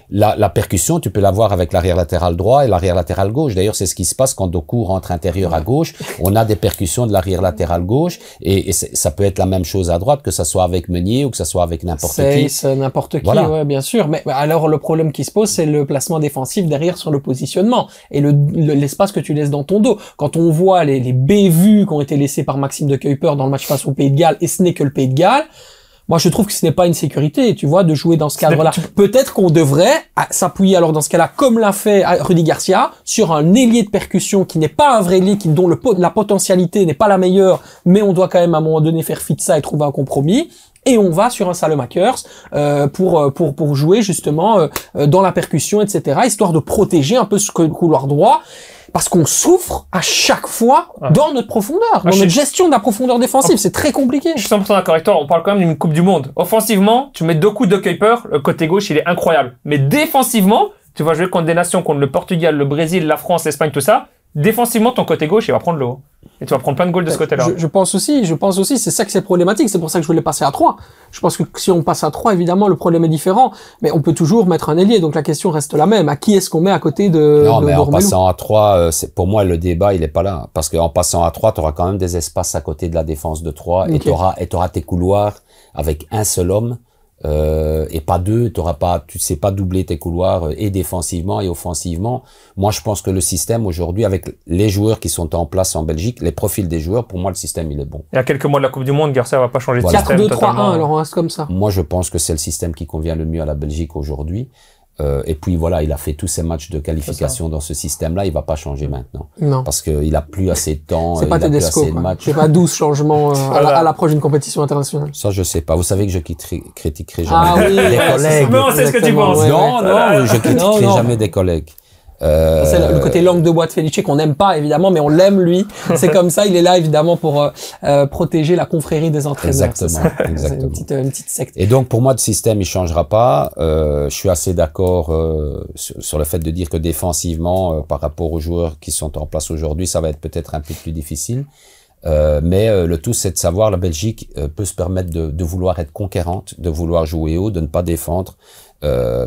la percussion, tu peux l'avoir avec l'arrière latéral droit et l'arrière latéral gauche. D'ailleurs, c'est ce qui se passe quand Doku rentre intérieur à gauche. On a des percussions de l'arrière latéral gauche et ça peut être la même chose à droite, que ça soit avec Meunier ou que ça soit avec n'importe qui. C'est n'importe qui, ouais, bien sûr. Mais alors, le problème qui se pose, c'est le placement défensif derrière sur le positionnement et l'espace que tu laisses dans ton dos. Quand on voit les bévues qui ont été laissées par Maxime de Kuyper dans le match face au Pays de Galles, et ce n'est que le Pays de Galles, moi, je trouve que ce n'est pas une sécurité, tu vois, de jouer dans ce cadre-là. Peut-être qu'on devrait s'appuyer alors dans ce cas-là, comme l'a fait Rudy Garcia, sur un ailier de percussion qui n'est pas un vrai ailier, dont la potentialité n'est pas la meilleure, mais on doit quand même à un moment donné faire fi de ça et trouver un compromis. Et on va sur un Salemakers pour jouer justement dans la percussion, etc., histoire de protéger un peu ce couloir droit. Parce qu'on souffre à chaque fois dans notre profondeur, dans notre gestion de la profondeur défensive. C'est très compliqué. Je suis 100% d'accord avec toi. On parle quand même d'une Coupe du Monde. Offensivement, tu mets 2 coups de Kuyper, le côté gauche, il est incroyable. Mais défensivement, tu vas jouer contre des nations, contre le Portugal, le Brésil, la France, l'Espagne, tout ça. Défensivement, ton côté gauche, il va prendre le haut. Et tu vas prendre plein de goals de ce côté-là. Je pense aussi, c'est ça que c'est problématique. C'est pour ça que je voulais passer à 3. Je pense que si on passe à 3, évidemment, le problème est différent. Mais on peut toujours mettre un ailier. Donc la question reste la même. À qui est-ce qu'on met à côté de Non, mais en passant à 3, pour moi, le débat, il est pas là. Parce qu'en passant à 3, tu auras quand même des espaces à côté de la défense de 3. Et tu auras tes couloirs avec un seul homme. Et pas 2, tu sais pas doubler tes couloirs et défensivement et offensivement. Moi, je pense que le système aujourd'hui, avec les joueurs qui sont en place en Belgique, les profils des joueurs, pour moi, le système, il est bon. Il y a quelques mois de la Coupe du Monde, Garcia va pas changer de système. 4-2-3-1, alors on reste comme ça. Moi, je pense que c'est le système qui convient le mieux à la Belgique aujourd'hui. Et puis voilà, il a fait tous ses matchs de qualification dans ce système-là, il va pas changer maintenant. Non. Parce qu'il a plus assez de temps, c'est pas Tedesco, c'est pas 12 changements à l'approche d'une compétition internationale. Ça, je sais pas. Vous savez que je critiquerai jamais des collègues. Non, c'est ce que tu penses. Non, je critiquerai jamais des collègues. C'est le côté langue de bois de Felice qu'on n'aime pas évidemment, mais on l'aime lui. C'est comme ça, il est là évidemment pour protéger la confrérie des entraîneurs. Exactement. C'est une petite secte. Et donc pour moi, le système il changera pas. Je suis assez d'accord sur le fait de dire que défensivement, par rapport aux joueurs qui sont en place aujourd'hui, ça va être peut-être un peu plus difficile. Mais le tout, c'est de savoir, la Belgique peut se permettre de vouloir être conquérante, de vouloir jouer haut, de ne pas défendre.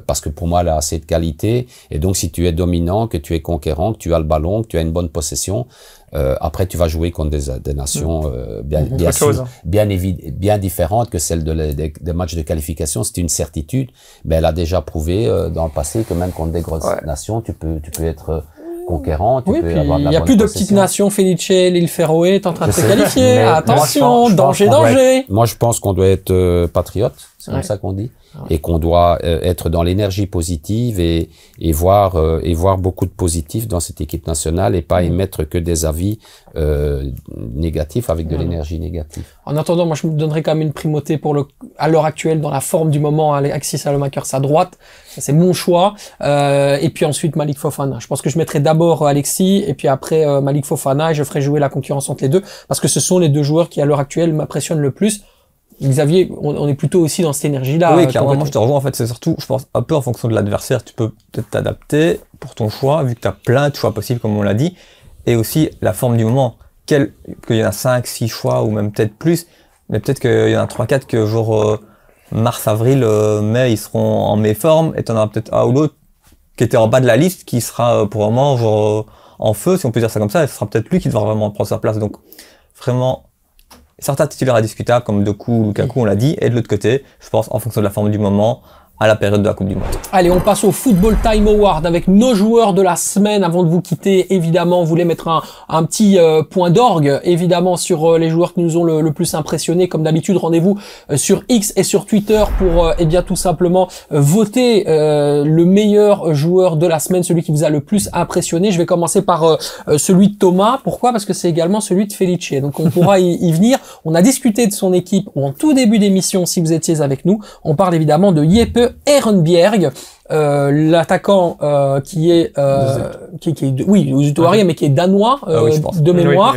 Parce que pour moi, elle a assez de qualité. Et donc, si tu es dominant, que tu es conquérant, que tu as le ballon, que tu as une bonne possession, après, tu vas jouer contre des nations bien différentes que celles des matchs de qualification. C'est une certitude. Mais elle a déjà prouvé dans le passé que même contre des grosses nations, tu peux être conquérant. Oui, puis il n'y a plus de petites nations. Felice, l'île Féroé est en train de se qualifier. Attention, danger. Moi, je pense qu'on doit être patriote. C'est comme ça qu'on dit. et qu'on doit être dans l'énergie positive et voir beaucoup de positif dans cette équipe nationale et pas émettre que des avis négatifs avec de l'énergie négative. En attendant, moi je me donnerais quand même une primauté à l'heure actuelle dans la forme du moment, Alexis Salomakers à droite, ça c'est mon choix, et puis ensuite Malik Fofana. Je pense que je mettrai d'abord Alexis et puis après Malik Fofana et je ferai jouer la concurrence entre les deux parce que ce sont les deux joueurs qui à l'heure actuelle m'impressionnent le plus. Xavier, on est plutôt aussi dans cette énergie-là. Oui, clairement, moi je te rejoins. En fait, c'est surtout, je pense, un peu en fonction de l'adversaire. Tu peux peut-être t'adapter pour ton choix, vu que tu as plein de choix possibles, comme on l'a dit. Et aussi la forme du moment. Qu'il y en a 5, 6 choix, ou même peut-être plus. Mais peut-être qu'il y en a 3, 4 que genre mars, avril, mai, ils seront en méforme. Et tu en auras peut-être un ou l'autre qui était en bas de la liste, qui sera pour un moment genre en feu, si on peut dire ça comme ça. Et ce sera peut-être lui qui devra vraiment prendre sa place. Donc vraiment... Certains titulaires indiscutables comme Doku, Lukaku, on l'a dit, et de l'autre côté, je pense en fonction de la forme du moment, à la période de la Coupe du Monde. Allez, on passe au Football Time Award avec nos joueurs de la semaine. Avant de vous quitter, évidemment, on voulait mettre un petit point d'orgue, évidemment, sur les joueurs qui nous ont le plus impressionné. Comme d'habitude, rendez-vous sur X et sur Twitter pour, eh bien, tout simplement voter le meilleur joueur de la semaine, celui qui vous a le plus impressionné. Je vais commencer par celui de Thomas. Pourquoi? Parce que c'est également celui de Felice. Donc, on pourra y venir. On a discuté de son équipe en tout début d'émission, si vous étiez avec nous. On parle évidemment de Jeppe Ehrenbjerg, l'attaquant qui est oui, aux Utoiries, mais qui est danois de mémoire,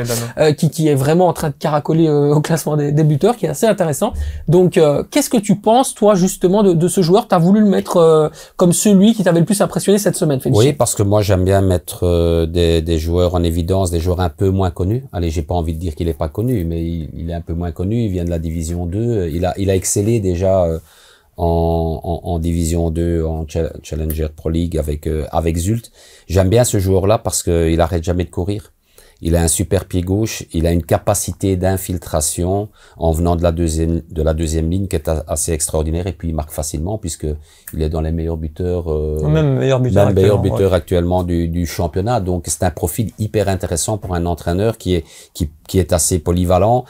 qui est vraiment en train de caracoler au classement des buteurs, qui est assez intéressant. Donc qu'est-ce que tu penses toi justement de ce joueur? T'as voulu le mettre comme celui qui t'avait le plus impressionné cette semaine, Felice? Oui, parce que moi j'aime bien mettre des joueurs en évidence, des joueurs un peu moins connus. Allez, j'ai pas envie de dire qu'il est pas connu, mais il est un peu moins connu, il vient de la division 2, il a excellé déjà en division 2, en Challenger Pro League avec Zult. J'aime bien ce joueur-là parce que il arrête jamais de courir. Il a un super pied gauche, il a une capacité d'infiltration en venant de la deuxième ligne qui est assez extraordinaire, et puis il marque facilement puisque il est dans les meilleurs buteurs, même meilleur buteur actuellement du championnat. Donc c'est un profil hyper intéressant pour un entraîneur qui est assez polyvalent.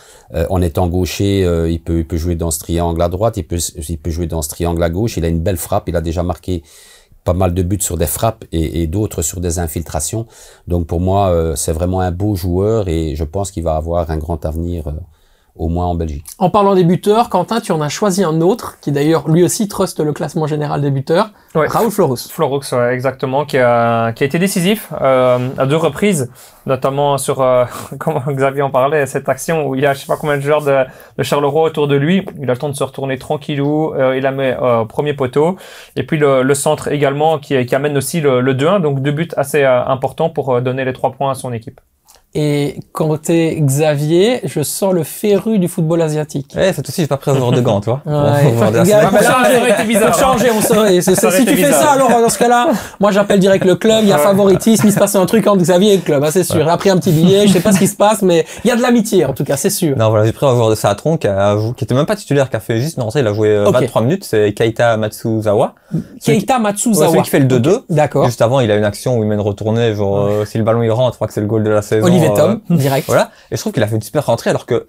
En étant gaucher, il peut jouer dans ce triangle à droite, il peut jouer dans ce triangle à gauche. Il a une belle frappe, il a déjà marqué pas mal de buts sur des frappes et d'autres sur des infiltrations. Donc pour moi, c'est vraiment un beau joueur et je pense qu'il va avoir un grand avenir, au moins en Belgique. En parlant des buteurs, Quentin, tu en as choisi un autre, qui d'ailleurs lui aussi truste le classement général des buteurs, ouais. Raoul Florus. Florus, ouais, exactement, qui a été décisif à 2 reprises, notamment sur, comme Xavier en parlait, cette action où il y a je sais pas combien de joueurs de Charleroi autour de lui. Il a le temps de se retourner tranquillou, il la met premier poteau. Et puis le centre également qui amène aussi le 2-1, donc 2 buts assez importants pour donner les 3 points à son équipe. Et côté Xavier, je sens le féru du football asiatique. Ouais, cette aussi, j'ai pas pris un joueur de gants, tu vois. Ouais, faut changer, on saurait. Si tu fais ça, alors, dans ce cas-là, moi, j'appelle direct le club, il y a favoritisme, il se passe un truc entre Xavier et le club, hein, c'est sûr. Il a pris un petit billet, je sais pas ce qui se passe, mais il y a de l'amitié, en tout cas, c'est sûr. Non, voilà, j'ai pris un joueur de Saatron qui était même pas titulaire, qui a fait juste une rentrée, il a joué 23 minutes, c'est Keita Matsuzawa. Keita Matsuzawa. Celui qui fait le 2-2. Okay. D'accord. Juste avant, il a une action où il mène retourner, genre, si le ballon il rentre, je crois que c'est le goal de la saison. Tom, direct. Voilà. Et je trouve qu'il a fait une super rentrée alors que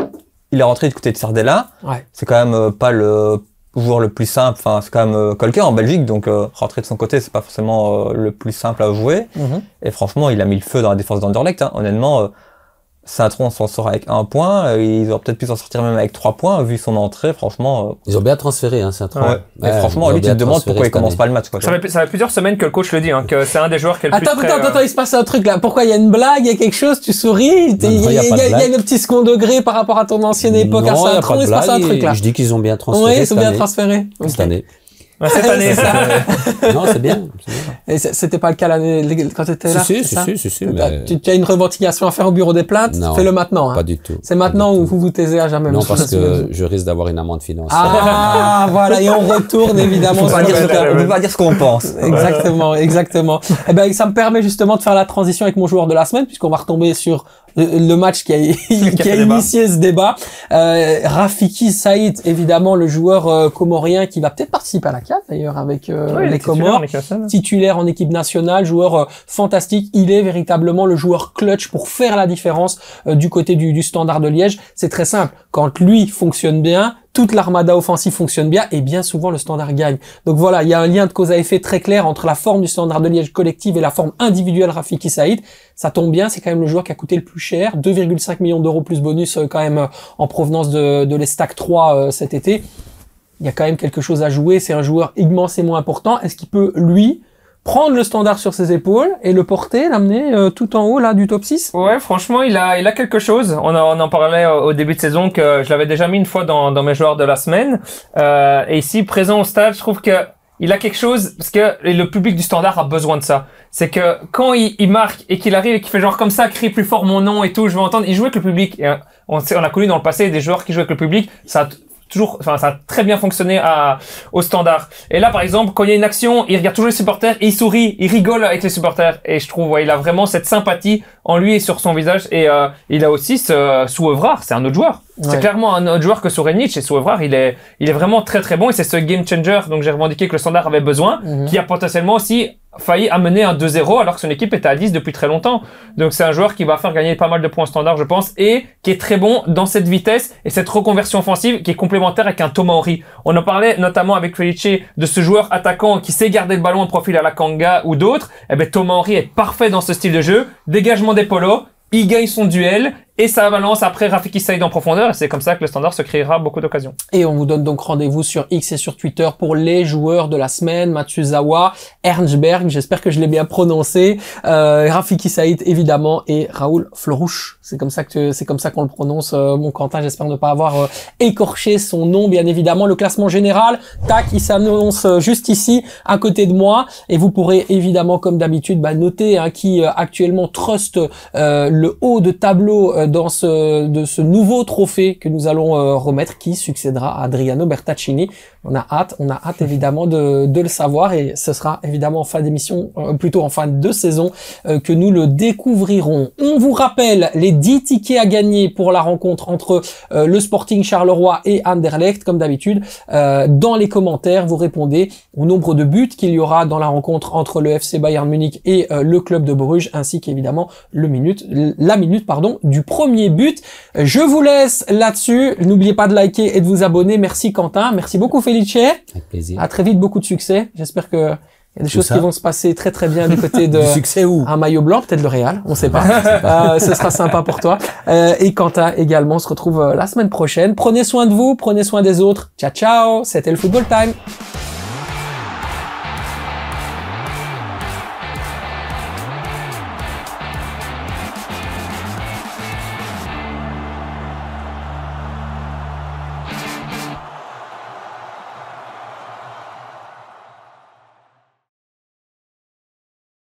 il est rentré du côté de Sardella. Ouais. C'est quand même pas le joueur le plus simple. Enfin, c'est quand même Kolker en Belgique, donc rentrer de son côté, c'est pas forcément le plus simple à jouer. Et franchement, il a mis le feu dans la défense d'Anderlecht. Hein. Honnêtement, Saint-Tron s'en sort avec 1 point. Ils auraient peut-être pu s'en sortir même avec 3 points vu son entrée. Franchement, ils ont bien transféré, hein, Saint-Tron. Ouais. Et franchement, lui, tu te demandes pourquoi il commence pas le match. Quoi, ça fait plusieurs semaines que le coach le dit, hein, que c'est un des joueurs qui est le plus prêt. Attends, il se passe un truc là. Pourquoi il y a une blague, il y a quelque chose, tu souris, il y a le petit second degré par rapport à ton ancienne époque à Saint-Tron, il se passe un truc là. Je dis qu'ils ont bien transféré. Oui, ils ont bien transféré. Cette année. Ouais, cette année, ça. Non, c'est bien. Et c'était pas le cas l'année, quand t'étais là? Si. Mais... Tu as une revendication à faire au bureau des plaintes? Fais-le maintenant, hein. Pas du tout. C'est maintenant ou vous vous taisez à jamais? Non, parce que je risque d'avoir une amende financière. Ah, voilà. Et on retourne, évidemment. On peut pas dire ce qu'on pense. Exactement. Eh ben, ça me permet justement de faire la transition avec mon joueur de la semaine, puisqu'on va retomber sur le match qui a initié ce débat. Rafiki Saïd, évidemment, le joueur comorien qui va peut-être participer à la CAN d'ailleurs avec les Comores, titulaire en équipe nationale, joueur fantastique. Il est véritablement le joueur clutch pour faire la différence du côté du Standard de Liège. C'est très simple. Quand lui fonctionne bien, toute l'armada offensive fonctionne bien et bien souvent le Standard gagne. Donc voilà, il y a un lien de cause à effet très clair entre la forme du Standard de Liège collective et la forme individuelle Rafiki Saïd. Ça tombe bien, c'est quand même le joueur qui a coûté le plus cher, 2,5 millions d'euros plus bonus quand même en provenance de l'Estac 3 cet été. Il y a quand même quelque chose à jouer, c'est un joueur immensément important. Est-ce qu'il peut, lui, prendre le Standard sur ses épaules et le porter, l'amener tout en haut là du top 6? Ouais, franchement, il a quelque chose. On en parlait au début de saison que je l'avais déjà mis une fois dans mes joueurs de la semaine. Et ici, présent au stade, je trouve que il a quelque chose parce que le public du Standard a besoin de ça. C'est que quand il marque et qu'il arrive et qu'il fait genre comme ça, crie plus fort mon nom et tout, je veux entendre. Il joue avec le public. Et on a connu dans le passé des joueurs qui jouent avec le public. Ça a très bien fonctionné au Standard. Et là, par exemple, quand il y a une action, il regarde toujours les supporters, et il sourit, il rigole avec les supporters. Et je trouve, il a vraiment cette sympathie en lui et sur son visage. Et il a aussi sous Evrard, c'est un autre joueur. Ouais. C'est clairement un autre joueur que Sourenic. Et sous Evrard, il est vraiment très très bon. Et c'est ce game changer dont j'ai revendiqué que le Standard avait besoin, qui a potentiellement aussi failli amener un 2-0 alors que son équipe était à 10 depuis très longtemps. Donc c'est un joueur qui va faire gagner pas mal de points au Standard, je pense, et qui est très bon dans cette vitesse et cette reconversion offensive qui est complémentaire avec un Thomas Henry. On en parlait notamment avec Felice de ce joueur attaquant qui sait garder le ballon en profil à la Kanga ou d'autres. Eh ben Thomas Henry est parfait dans ce style de jeu, dégagement des polos, il gagne son duel et ça balance après Rafiki Saïd en profondeur et c'est comme ça que le Standard se créera beaucoup d'occasions. Et on vous donne donc rendez-vous sur X et sur Twitter pour les joueurs de la semaine, Matsuzawa, Ernstberg, j'espère que je l'ai bien prononcé, Rafiki Saïd évidemment et Raoul Florouche. C'est comme ça qu'on le prononce, mon Quentin, j'espère ne pas avoir écorché son nom bien évidemment. Le classement général, tac, il s'annonce juste ici à côté de moi et vous pourrez évidemment comme d'habitude noter qui actuellement trust le haut de tableau de ce nouveau trophée que nous allons remettre, qui succédera à Adriano Bertaccini. On a hâte évidemment de le savoir et ce sera évidemment en fin d'émission, plutôt en fin de saison, que nous le découvrirons. On vous rappelle les 10 tickets à gagner pour la rencontre entre le Sporting Charleroi et Anderlecht, comme d'habitude. Dans les commentaires, vous répondez au nombre de buts qu'il y aura dans la rencontre entre le FC Bayern Munich et le club de Bruges, ainsi qu'évidemment la minute du premier but. Je vous laisse là-dessus. N'oubliez pas de liker et de vous abonner. Merci Quentin. Merci beaucoup Felice. Avec plaisir. À très vite, beaucoup de succès. J'espère que il y a des choses qui vont se passer très très bien du côté de du succès où un maillot blanc, peut-être le Real, on sait pas. Ce sera sympa pour toi. Et Quentin également, on se retrouve la semaine prochaine. Prenez soin de vous, prenez soin des autres. Ciao ciao, c'était le Football Time.